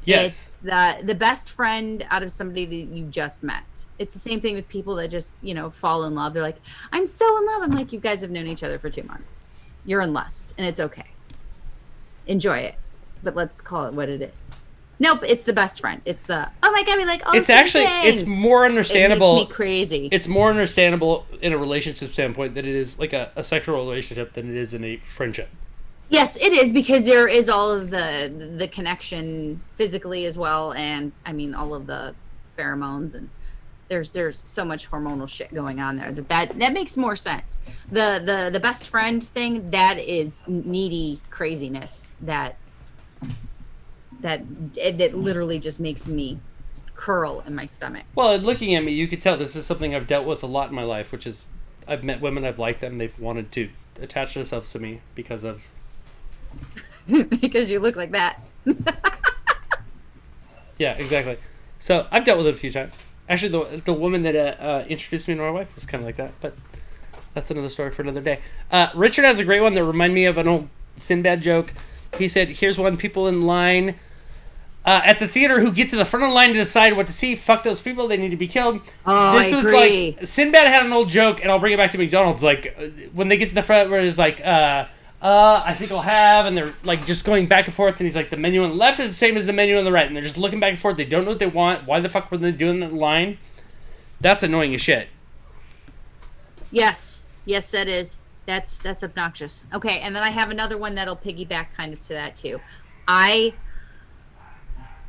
Yes. It's the best friend out of somebody that you just met. It's the same thing with people that just, fall in love. They're like, I'm so in love. I'm like, you guys have known each other for 2 months. You're in lust and it's okay. Enjoy it, but let's call it what it is. Nope, it's the best friend. It's the, oh my god, we like all it's actually things. It's more understandable. It makes me crazy. It's more understandable in a relationship standpoint than it is like a sexual relationship than it is in a friendship. Yes, it is, because there is all of the connection physically as well, and I mean all of the pheromones, and there's so much hormonal shit going on there that makes more sense. The best friend thing, that is needy craziness that literally just makes me curl in my stomach. Well, looking at me, you could tell this is something I've dealt with a lot in my life, which is I've met women, I've liked them, they've wanted to attach themselves to me because of because you look like that. Yeah, exactly. So I've dealt with it a few times. Actually, the woman that introduced me to my wife was kind of like that, but that's another story for another day. Richard has a great one that reminded me of an old Sinbad joke. He said, here's one: people in line at the theater who get to the front of the line to decide what to see. Fuck those people, they need to be killed. Oh, this I was agree. like, Sinbad had an old joke, and I'll bring it back to McDonald's. Like, when they get to the front where it's like, I think I'll have, and they're like just going back and forth, and he's like, the menu on the left is the same as the menu on the right, and they're just looking back and forth. They don't know what they want. Why the fuck were they doing that line? That's annoying as shit. Yes, that is. That's obnoxious. Okay, and then I have another one that'll piggyback kind of to that too.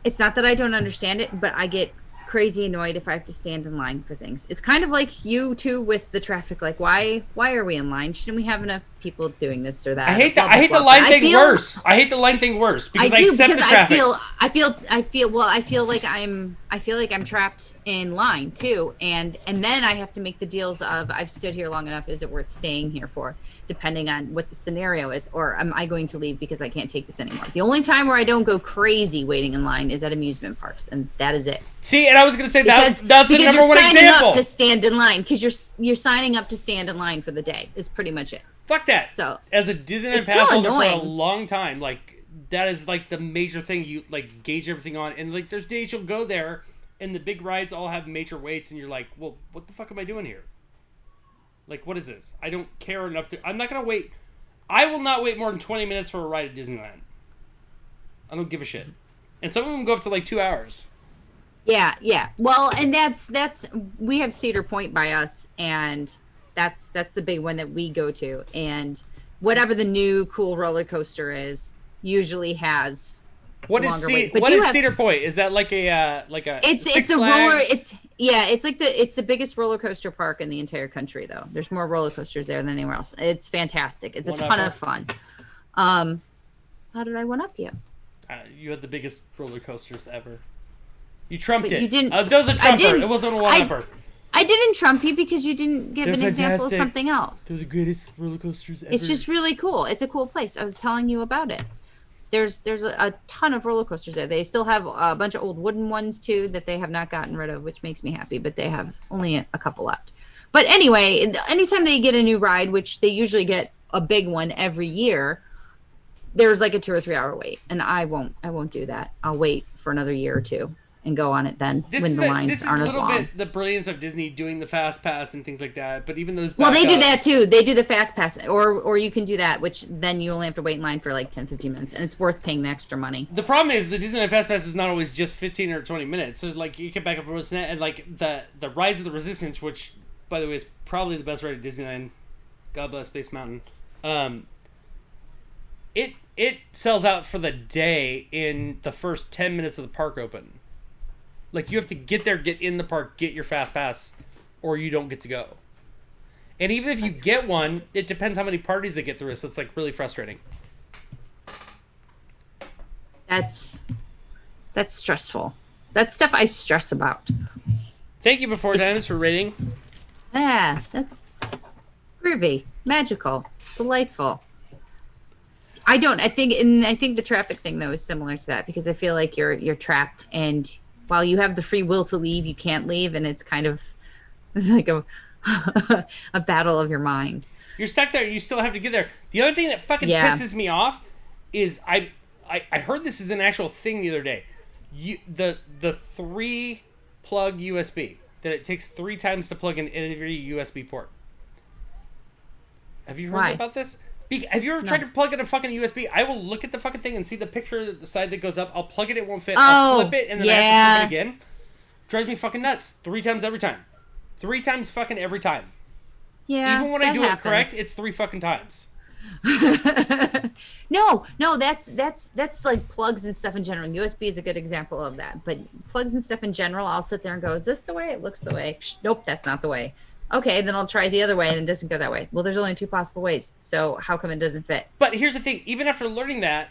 It's not that I don't understand it, but I get crazy annoyed if I have to stand in line for things. It's kind of like you too with the traffic. Like, why are we in line? Shouldn't we have enough people doing this or that? I hate the line thing worse. I hate the line thing worse because I accept the traffic. I feel like I'm I feel like I'm trapped in line too, and then I have to make the deals of I've stood here long enough. Is it worth staying here for? Depending on what the scenario is, or am I going to leave because I can't take this anymore? The only time where I don't go crazy waiting in line is at amusement parks, and that is it. See, and I was gonna say that's the because number one you're signing example. up to stand in line because you're signing up to stand in line for the day. Is pretty much it. Fuck that. So as a Disneyland pass holder for a long time, like that is like the major thing you like gauge everything on, and like there's days you'll go there. And the big rides all have major waits, and you're like, well, what the fuck am I doing here? Like, what is this? I don't care enough to... I'm not going to wait... I will not wait more than 20 minutes for a ride at Disneyland. I don't give a shit. And some of them go up to, like, 2 hours. Yeah. Well, and that's... We have Cedar Point by us, and that's the big one that we go to. And whatever the new cool roller coaster is, usually has... What is Cedar Point? Is that like a it's a roller it's the biggest roller coaster park in the entire country though. There's more roller coasters there than anywhere else. It's fantastic. It's a ton of fun. How did I one up you? You had the biggest roller coasters ever. You trumped it. You didn't. That was a trumper. It wasn't a one-upper. I didn't trump you because you didn't give an example of something else. They're the greatest roller coasters ever. It's just really cool. It's a cool place. I was telling you about it. There's a ton of roller coasters there. They still have a bunch of old wooden ones too that they have not gotten rid of, which makes me happy, but they have only a couple left. But anyway, anytime they get a new ride, which they usually get a big one every year, there's like a 2 or 3 hour wait. And I won't do that. I'll wait for another year or two and go on it then when the lines aren't as long. This is a little bit the brilliance of Disney doing the fast pass and things like that. But even those they do that too. They do the fast pass, or you can do that, which then you only have to wait in line for like 10, 15 minutes, and it's worth paying the extra money. The problem is the Disneyland fast pass is not always just 15 or 20 minutes. So like you get back and forth, and like the Rise of the Resistance, which by the way is probably the best ride at Disneyland. God bless Space Mountain. It sells out for the day in the first 10 minutes of the park open. Like, you have to get there, get in the park, get your fast pass, or you don't get to go. And even if you get one, it depends how many parties they get through, so it's, like, really frustrating. That's stressful. That's stuff I stress about. Thank you, Before Times, for rating. Yeah, that's groovy, magical, delightful. I think the traffic thing, though, is similar to that, because I feel like you're trapped, and... while you have the free will to leave, you can't leave, and it's kind of like a battle of your mind. You're stuck there, and you still have to get there. The other thing that fucking pisses me off is I heard this is an actual thing the other day. The 3-plug USB, that it takes 3 times to plug in every USB port. Have you heard about this? Have you ever tried to plug in a fucking USB? I will look at the fucking thing and see the picture of the side that goes up. I'll plug it, it won't fit. I'll flip it, and then I have to plug it again. Drives me fucking nuts. 3 times every time. 3 times fucking every time. Yeah, even when I do it correct, it's 3 fucking times. No, that's like plugs and stuff in general. USB is a good example of that. But plugs and stuff in general, I'll sit there and go, is this the way? It looks the way. Nope, that's not the way. Okay, then I'll try the other way, and it doesn't go that way. Well, there's only 2 possible ways, so how come it doesn't fit? But here's the thing. Even after learning that,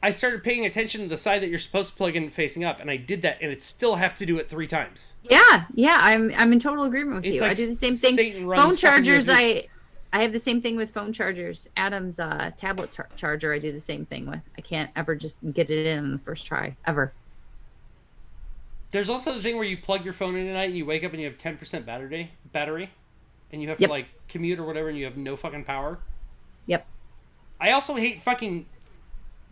I started paying attention to the side that you're supposed to plug in facing up, and I did that, and it still have to do it 3 times. Yeah, I'm in total agreement with you. Like I do the same thing. Phone chargers, I have the same thing with phone chargers. Adam's tablet charger, I do the same thing with. I can't ever just get it in on the first try, ever. There's also the thing where you plug your phone in at night and you wake up and you have 10% battery, and you have to like commute or whatever, and you have no fucking power. Yep. I also hate fucking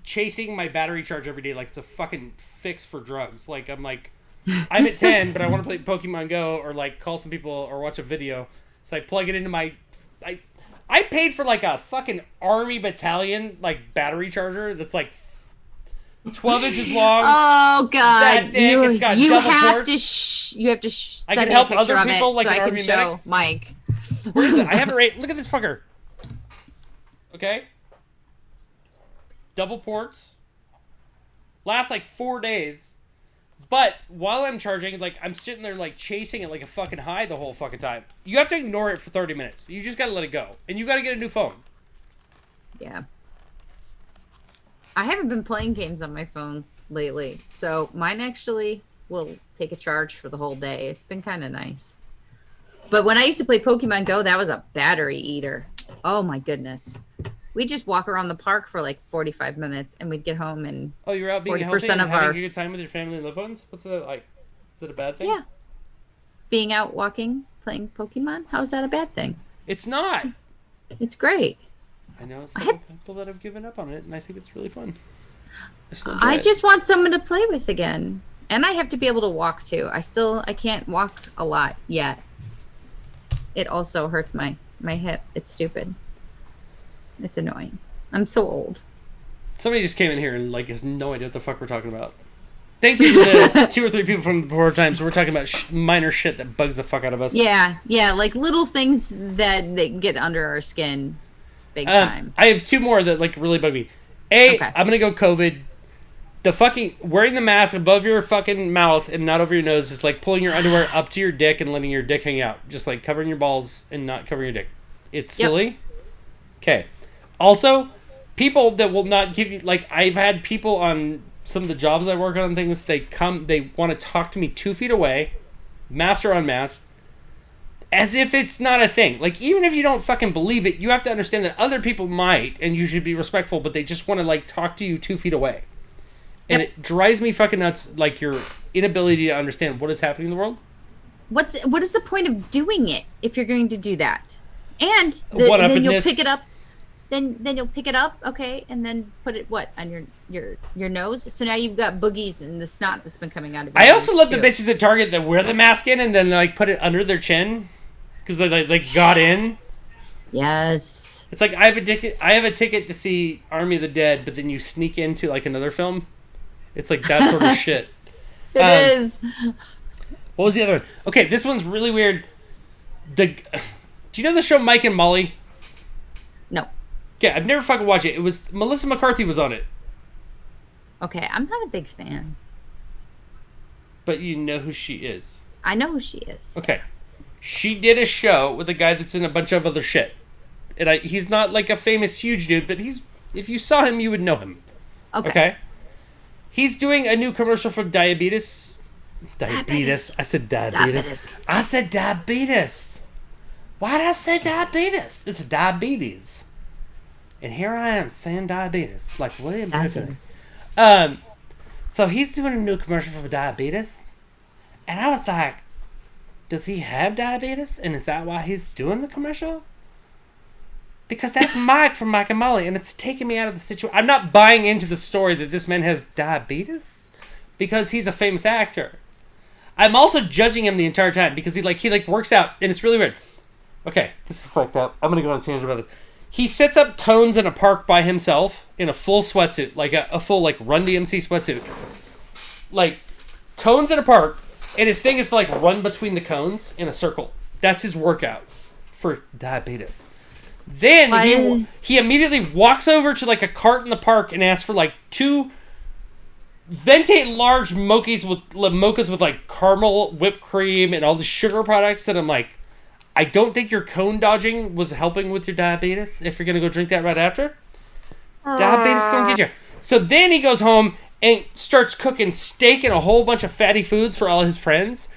chasing my battery charge every day like it's a fucking fix for drugs. Like I'm at 10, but I want to play Pokemon Go or like call some people or watch a video. So I plug it into my. I paid for like a fucking army battalion like battery charger that's like 12 inches long. Oh god! That thick. It's got double ports. You have to. I can help other people like so an I army can show medic. Mike. Where is it? I have it right. Look at this fucker. Okay. Double ports. Lasts like 4 days. But while I'm charging, like I'm sitting there like chasing it like a fucking high the whole fucking time. You have to ignore it for 30 minutes. You just gotta let it go, and you gotta get a new phone. Yeah. I haven't been playing games on my phone lately, so mine actually will take a charge for the whole day. It's been kind of nice. But when I used to play Pokemon Go, that was a battery eater. Oh my goodness. We just walk around the park for like 45 minutes and we'd get home and Oh, you're out being 40% healthy and of having our a good time with your family and loved ones? What's that like? Is it a bad thing? yeah, being out walking, playing Pokemon. How is that a bad thing? It's not. It's great. I know some people that have given up on it, and I think it's really fun. I just want someone to play with again. And I have to be able to walk too. I can't walk a lot yet. It also hurts my hip. It's stupid. It's annoying. I'm so old. Somebody just came in here and like has no idea what the fuck we're talking about. Thank you to the 2 or 3 people from before times. We're talking about minor shit that bugs the fuck out of us. Yeah, like little things that get under our skin big time. I have 2 more that like really bug me. I'm gonna go COVID. The fucking wearing the mask above your fucking mouth and not over your nose is like pulling your underwear up to your dick and letting your dick hang out. Just like covering your balls and not covering your dick. It's silly. Okay. Also, people that will not give you, like, I've had people on some of the jobs I work on and things, they want to talk to me 2 feet away, mask or unmasked, as if it's not a thing. Like, even if you don't fucking believe it, you have to understand that other people might, and you should be respectful, but they just want to, like, talk to you 2 feet away. And it drives me fucking nuts, like, your inability to understand what is happening in the world. What is the point of doing it if you're going to do that? And then you'll pick it up. Then you'll pick it up, okay, and then put it on your nose. So now you've got boogies and the snot that's been coming out of your I also love too. the bitches at Target that wear the mask in and then like put it under their chin because they like got in. Yes. It's like I have a ticket to see Army of the Dead, but then you sneak into like another film. It's like that sort of shit. It is. What was the other one? Okay, this one's really weird. Do you know the show Mike and Molly? No. Yeah, I've never fucking watched it. It was Melissa McCarthy was on it. Okay, I'm not a big fan. But you know who she is. I know who she is. Okay. She did a show with a guy that's in a bunch of other shit. And he's not like a famous huge dude, but if you saw him, you would know him. Okay? He's doing a new commercial for diabetes. Diabetes. I said diabetes. I said diabetes. Why did I say diabetes? It's diabetes. And here I am saying diabetes, like William Griffin. So he's doing a new commercial for diabetes, and I was like, does he have diabetes? And is that why he's doing the commercial? Because that's Mike from Mike and Molly, and it's taking me out of the situation. I'm not buying into the story that this man has diabetes because he's a famous actor. I'm also judging him the entire time because he works out, and it's really weird. Okay, this is fucked up. I'm gonna go on a tangent about this. He sets up cones in a park by himself in a full sweatsuit, like a full like Run DMC sweatsuit. Like cones in a park, and his thing is to like run between the cones in a circle. That's his workout for diabetes. Then he immediately walks over to like a cart in the park and asks for like 2 Ventate large mochas with like caramel whipped cream and all the sugar products. And I'm like, I don't think your cone dodging was helping with your diabetes if you're going to go drink that right after. Diabetes is going to get you. So then he goes home and starts cooking steak and a whole bunch of fatty foods for all his friends.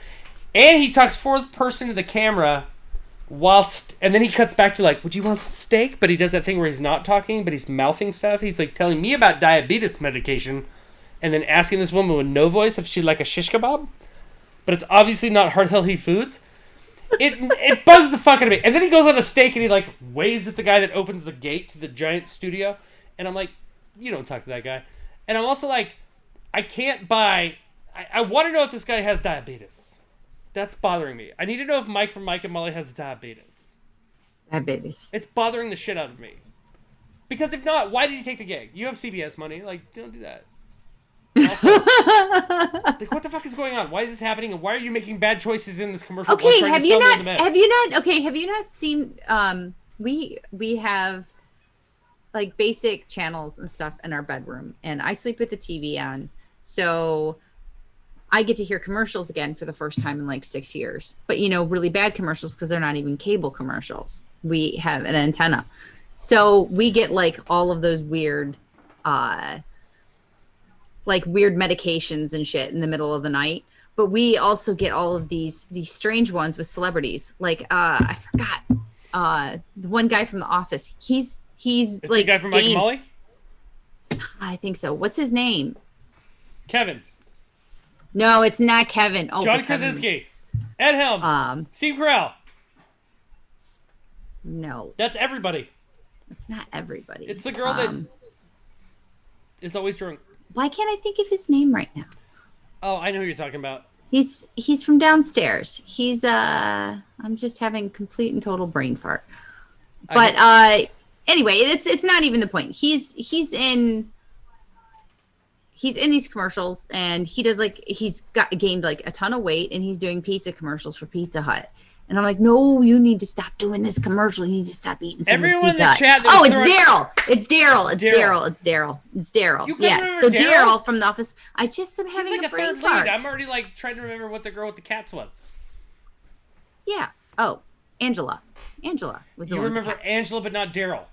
And he talks 4th person to the camera and then he cuts back to like, would you want some steak? But he does that thing where he's not talking, but he's mouthing stuff. He's like telling me about diabetes medication and then asking this woman with no voice if she'd like a shish kebab. But it's obviously not healthy foods. It bugs the fuck out of me. And then he goes on a steak and he like waves at the guy that opens the gate to the giant studio. And I'm like, you don't talk to that guy. And I'm also like, I can't buy... I want to know if this guy has diabetes. That's bothering me. I need to know if Mike from Mike and Molly has diabetes. Diabetes. It's bothering the shit out of me. Because if not, why did you take the gig? You have CBS money. Like, don't do that. Also, like, what the fuck is going on? Why is this happening? And why are you making bad choices in this commercial? Okay, have you not seen? We have like basic channels and stuff in our bedroom, and I sleep with the TV on, so I get to hear commercials again for the first time in like 6 years. But really bad commercials because they're not even cable commercials. We have an antenna, so we get like all of those weird medications and shit in the middle of the night. but we also get all of these strange ones with celebrities. Like I forgot the one guy from The Office. He's It's like the guy from Mike and Molly? I think so. What's his name? Kevin. No, it's not Kevin. Oh, John but Kevin- Krasinski. Ed Helms. Steve Carell. No, That's everybody. it's not everybody. It's the girl that is always drunk. Why can't I think of his name right now? Oh, I know who you're talking about. He's from downstairs. He's I'm just having complete and total brain fart. But anyway, it's not even the point. He's in these commercials, and he does he's gained like a ton of weight, and he's doing pizza commercials for Pizza Hut. And I'm like, no, you need to stop doing this commercial. You need to stop eating so Everyone much in the Pizza chat Hut. that Oh, was it's throwing- Daryl. It's Daryl. It's Daryl. Daryl. It's Daryl. It's Daryl. You couldn't Yeah. remember So Daryl? Daryl from The Office. I just am He's having like a a brain third fart. lead. I'm already like trying to remember what the girl with the cats was. Yeah. Oh, Angela. Angela was the You one. with the remember cat. Angela, but not Daryl.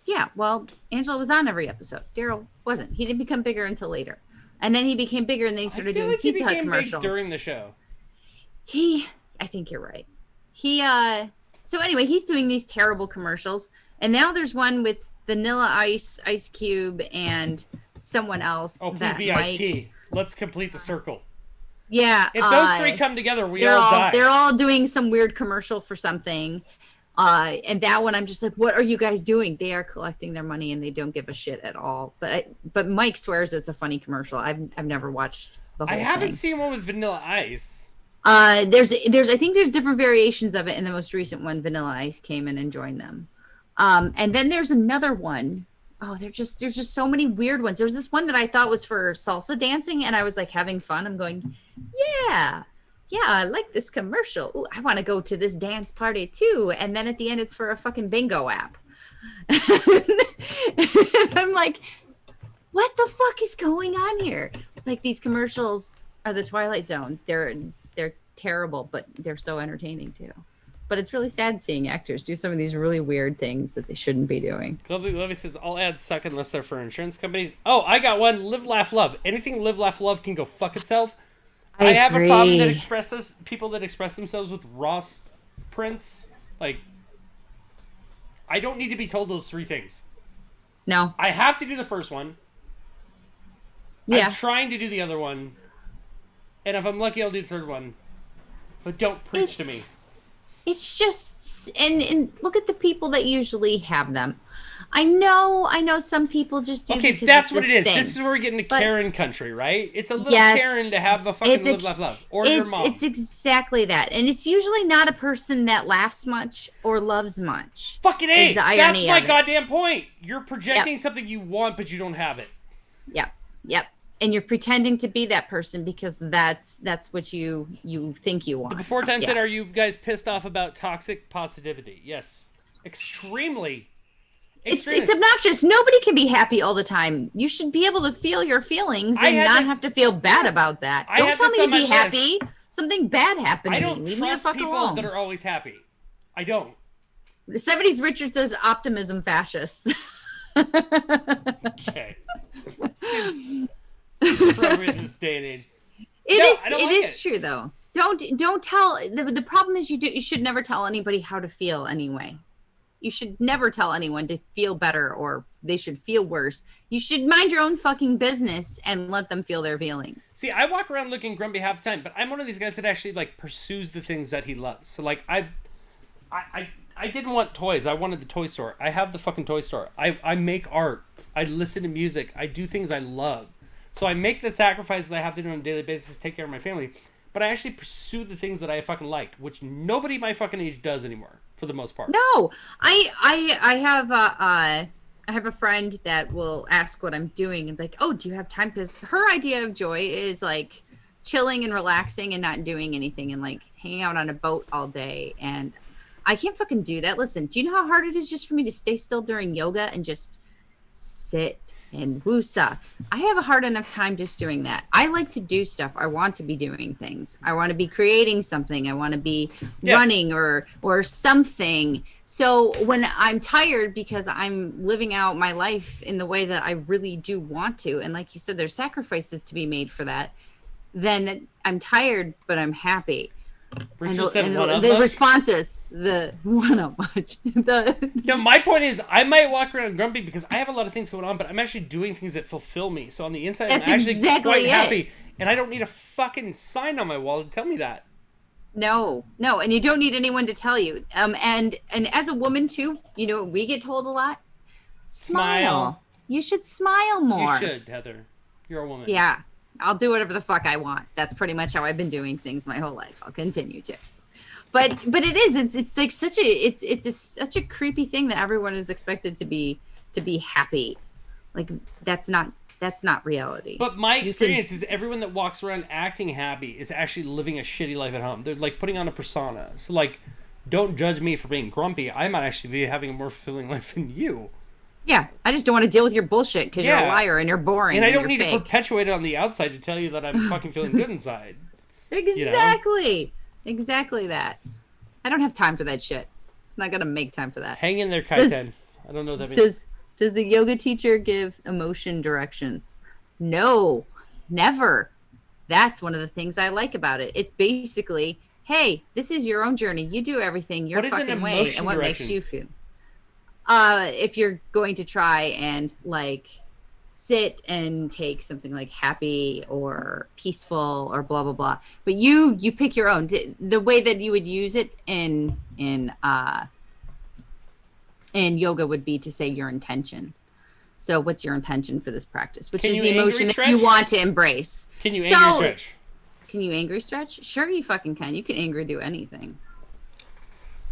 Yeah. Well, Angela was on every episode. Daryl wasn't. He didn't become bigger until later. And then he became bigger, and then he I started feel doing like he Pizza Hut became big commercials. during the show. I think you're right. So anyway, he's doing these terrible commercials, and now there's one with Vanilla Ice, Ice Cube, and someone else. Oh, please that be Ice-T. Let's complete the circle. Yeah. If those three come together, we they're all die. They're all doing some weird commercial for something. And that one, I'm just like, what are you guys doing? They are collecting their money, and they don't give a shit at all. But Mike swears it's a funny commercial. I've never watched the whole I haven't thing. seen one with Vanilla Ice. There's I think there's different variations of it. In the most recent one, Vanilla Ice came in and joined them. And then there's another one. Oh, there's just so many weird ones. There's this one that I thought was for salsa dancing, and I was like having fun. I'm going, yeah, I like this commercial. Ooh, I want to go to this dance party too. And then at the end, it's for a fucking bingo app. I'm like, what the fuck is going on here? Like, these commercials are the Twilight Zone. They're terrible, but they're so entertaining too. But it's really sad seeing actors do some of these really weird things that they shouldn't be doing. Lovely says all ads suck unless they're for insurance companies. Oh, I got one. Live, laugh, love. Anything live, laugh, love can go fuck itself. I have a problem that people that express themselves with Ross prints. Like, I don't need to be told those three things. No. I have to do the first one. Yeah. I'm trying to do the other one. And if I'm lucky, I'll do the third one. But don't preach to me. It's just, and look at the people that usually have them. I know some people just do. Okay, because that's it's what a it is. thing. This is where we're getting to But- Karen country, right? It's a little Yes, Karen to have the fucking live, laugh, love. Or your mom. It's exactly that. And it's usually not a person that laughs much or loves much. Fucking A! the That's irony my of it. goddamn point. You're projecting something you want, but you don't have it. Yep. And you're pretending to be that person because that's what you think you want. The before time Yeah. said, are you guys pissed off about toxic positivity? Yes. Extremely. It's obnoxious. Nobody can be happy all the time. You should be able to feel your feelings I and had not this- have to feel bad about that. I Don't had tell this me on to be my list. happy. Something bad happened I to don't me. Leave me the trust fuck people alone. that are always happy. I don't. 70s Richard says optimism fascists. Okay. Seems appropriate in this day and age. It No, is. I don't It like is it. true though. Don't tell. The problem is you should never tell anybody how to feel anyway. You should never tell anyone to feel better or they should feel worse. You should mind your own fucking business and let them feel their feelings. See, I walk around looking grumpy half the time, but I'm one of these guys that actually like pursues the things that he loves. So like I didn't want toys. I wanted the toy store. I have the fucking toy store. I make art. I listen to music. I do things I love. So I make the sacrifices I have to do on a daily basis to take care of my family. But I actually pursue the things that I fucking like, which nobody my fucking age does anymore, for the most part. No, I have a friend that will ask what I'm doing and like, oh, do you have time? Because her idea of joy is like chilling and relaxing and not doing anything and like hanging out on a boat all day. And I can't fucking do that. Listen, do you know how hard it is just for me to stay still during yoga and just sit and woosah? I have a hard enough time just doing that. I like to do stuff. I want to be doing things. I want to be creating something. I want to be running or something. So when I'm tired because I'm living out my life in the way that I really do want to, and like you said, there's sacrifices to be made for that, then I'm tired, but I'm happy. Rachel said one up the much? responses, the one up much. No, my point is, I might walk around grumpy because I have a lot of things going on, but I'm actually doing things that fulfill me. So on the inside, That's I'm actually exactly quite it. happy, and I don't need a fucking sign on my wall to tell me that. No, and you don't need anyone to tell you. And as a woman too, you know, we get told a lot. Smile. You should smile more. You should, Heather. You're a woman. Yeah, I'll do whatever the fuck I want. That's pretty much how I've been doing things my whole life. I'll continue to. But it is. It's like such such a creepy thing that everyone is expected to be happy. Like that's not reality. But my experience is everyone that walks around acting happy is actually living a shitty life at home. They're like putting on a persona. So like, don't judge me for being grumpy. I might actually be having a more fulfilling life than you. Yeah, I just don't want to deal with your bullshit because you're a liar and you're boring. And I don't need to perpetuate it on the outside to tell you that I'm fucking feeling good inside. Exactly. You know? Exactly that. I don't have time for that shit. I'm not going to make time for that. Hang in there, Kaiten. I don't know what that means. Does the yoga teacher give emotion directions? No, never. That's one of the things I like about it. It's basically, hey, this is your own journey. You do everything your fucking way and what makes you feel. If you're going to try and like sit and take something like happy or peaceful or blah blah blah, but you pick your own. The way that you would use it in yoga would be to say your intention. So what's your intention for this practice? Which is the emotion that you want to embrace. Can you angry stretch? Can you angry stretch? Sure, you fucking can. You can angry do anything.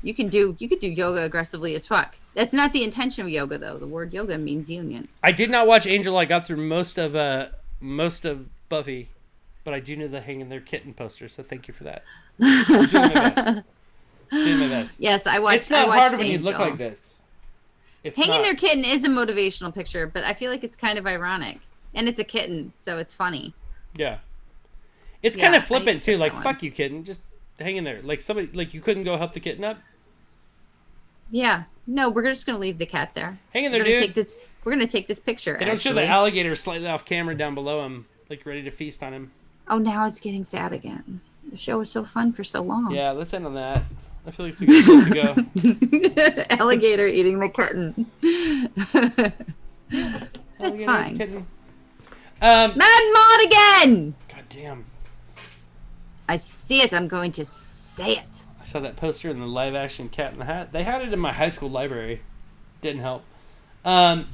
You could do yoga aggressively as fuck. That's not the intention of yoga, though. The word yoga means union. I did not watch Angel. I got through most of Buffy, but I do know the Hang in There Kitten poster. So thank you for that. I'm doing my best. Yes, I watched. It's not hard when you look like this. Hang in There Kitten is a motivational picture, but I feel like it's kind of ironic, and it's a kitten, so it's funny. Yeah, it's kind of flippant too. Like fuck you, kitten. Just hang in there. Like somebody, like you couldn't go help the kitten up. Yeah. No, we're just going to leave the cat there. Hang in there, dude. We're going to take this picture, They don't show the alligator slightly off camera down below him, like ready to feast on him. Oh, now it's getting sad again. The show was so fun for so long. Yeah, let's end on that. I feel like it's a good place to go. Alligator eating the kitten. That's fine. Kitten. Mad Mod again! God damn. I see it. I'm going to say it. I saw that poster in the live action Cat in the Hat. They had it in my high school library. Didn't help. Thank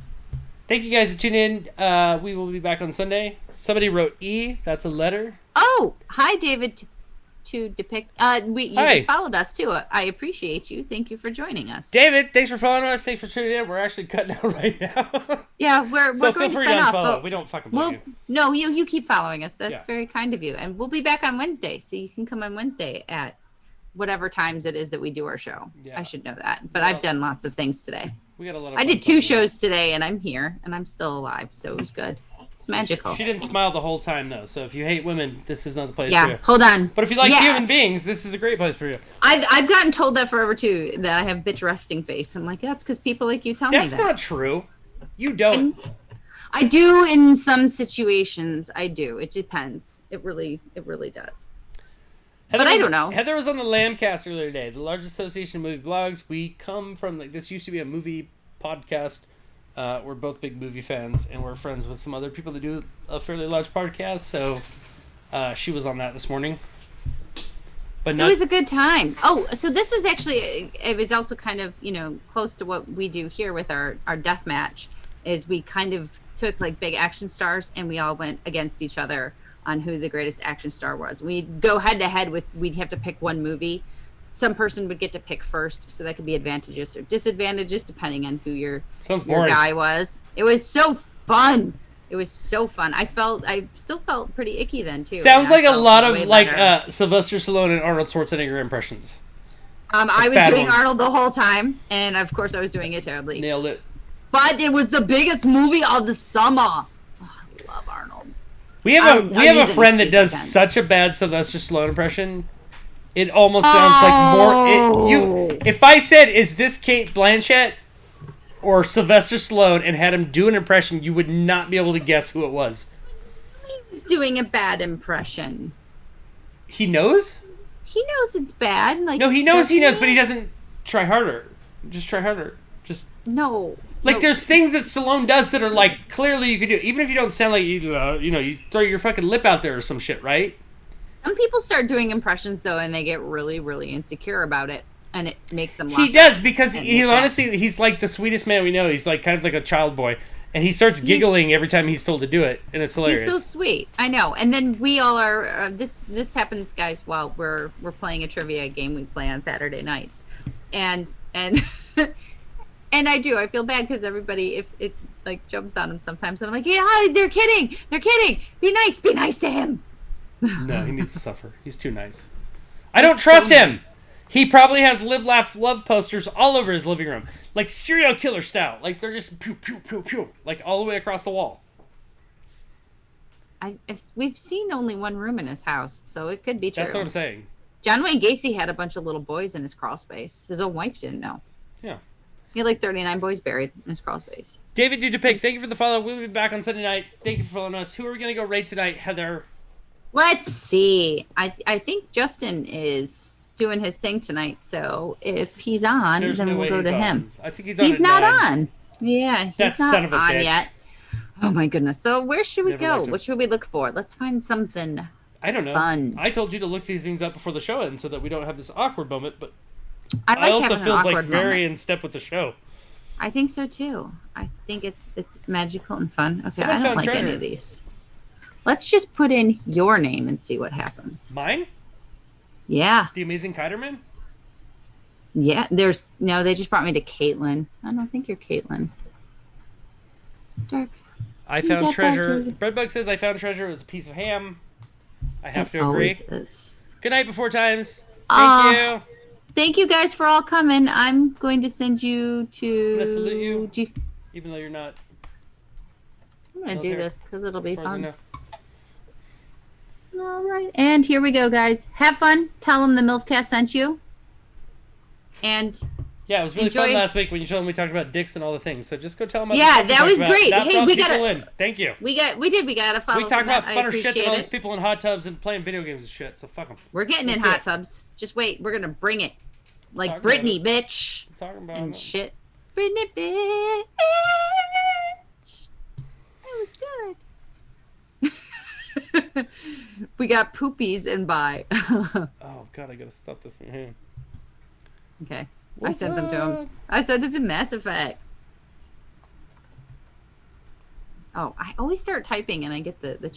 you guys for tuning in. We will be back on Sunday. Somebody wrote E. That's a letter. Oh, hi, David. To depict, you just followed us too. I appreciate you. Thank you for joining us, David. Thanks for following us. Thanks for tuning in. We're actually cutting out right now. Yeah, we're so going feel free to sign to unfollow. off. We don't fucking believe you. No, you keep following us. That's very kind of you. And we'll be back on Wednesday, so you can come on Wednesday at whatever times it is that we do our show. Yeah. I should know that, but I've done lots of things today. We got a lot. I did 2 shows today, and I'm here, and I'm still alive, so it was good. It's magical. She didn't smile the whole time, though. So if you hate women, this is not the place for you. Yeah, hold on. But if you like human beings, this is a great place for you. I've gotten told that forever, too, that I have bitch resting face. I'm like, that's because people like you tell me that. That's not true. You don't. I do in some situations. I do. It depends. It really does. But I don't know. Heather was on the MILFcast earlier today, the largest association of movie blogs. We come from, like, this used to be a movie podcast. We're both big movie fans, and we're friends with some other people that do a fairly large podcast. So she was on that this morning. But it was a good time. Oh, so this was actually, it was also kind of, close to what we do here with our death match, is we kind of took like big action stars and we all went against each other on who the greatest action star was. We'd go head to head we'd have to pick one movie. Some person would get to pick first, so that could be advantageous or disadvantages depending on who your guy was. It was so fun. I still felt pretty icky then too. Sounds like a lot of Sylvester Stallone and Arnold Schwarzenegger impressions. I was doing Arnold the whole time, and of course I was doing it terribly. Nailed it. But it was the biggest movie of the summer. Oh, I love Arnold. We have a friend that does such a bad Sylvester Stallone impression. It almost sounds like more. If I said, "Is this Cate Blanchett or Sylvester Stallone?" and had him do an impression, you would not be able to guess who it was. He's doing a bad impression. He knows? He knows it's bad. Like, No, he knows, but he doesn't try harder. Just try harder. Just No. like no. there's things that Stallone does that are like clearly you could do, even if you don't sound like you throw your fucking lip out there or some shit, right? Some people start doing impressions though, and they get really, really insecure about it, and it makes them. He does because and he look honestly he's like the sweetest man we know. He's like kind of like a child boy, and he starts giggling every time he's told to do it, and it's hilarious. He's so sweet. I know. And then we all are. This happens, guys, while we're playing a trivia game we play on Saturday nights, and and I do. I feel bad because everybody, if it like jumps on him sometimes, and I'm like, yeah, they're kidding. They're kidding. Be nice to him. No, he needs to suffer. He's too nice. I don't trust him. Nice. He probably has live, laugh, love posters all over his living room. Like serial killer style. Like they're just pew, pew, pew, pew. Like all the way across the wall. We've seen only one room in his house, so it could be true. That's what I'm saying. John Wayne Gacy had a bunch of little boys in his crawl space. His own wife didn't know. Yeah. He had like 39 boys buried in his crawl space. David Dudepig, thank you for the follow. We'll be back on Sunday night. Thank you for following us. Who are we going to go rate tonight, Heather? Let's see. I think Justin is doing his thing tonight, so if he's on, There's then no we'll way go he's to on. him. I think he's on. He's at not 9. on. Yeah, he's That not son of a on bitch. yet. Oh my goodness. So where should we Never go? liked him. What should we look for? Let's find something. I don't know. Fun. I told you to look these things up before the show ends so that we don't have this awkward moment, but I like I also having an feels like awkward very moment. in step with the show. I think so too. I think it's magical and fun. Okay, Someone I don't found like any treasure. of these. Let's just put in your name and see what happens. Mine? Yeah. The Amazing Kiterman? Yeah. They just brought me to Caitlin. I don't think you're Caitlin. Dark. I You found got that treasure. treasure. Breadbug says I found treasure. It was a piece of ham. I have It to agree. always is. Good night before times. Thank you. Thank you guys for all coming. I'm going to send you to. I'm gonna salute you. Even though you're not. I'm going to do military, this because it'll be as far as I fun. know. All right. And here we go, guys. Have fun. Tell them the MILFcast sent you. And Yeah, it was really fun Enjoy. last week when you told them we talked about dicks and all the things. So just go tell them. Yeah, that was great. That Hey, brought we people gotta- in. Thank you. we got to follow. We talked about I funner shit than appreciate all these it. people in hot tubs and playing video games and shit. So fuck them. We're getting Let's in do hot it. tubs. Just wait. We're going to bring it. Like Talk about Britney, bitch. I'm talking about And it. shit. Britney, bitch. That was good. We got poopies and bye. Oh god, I gotta stop this in here. Okay. I What's sent them to up? him. I sent them to Mass Effect. Oh, I always start typing and I get the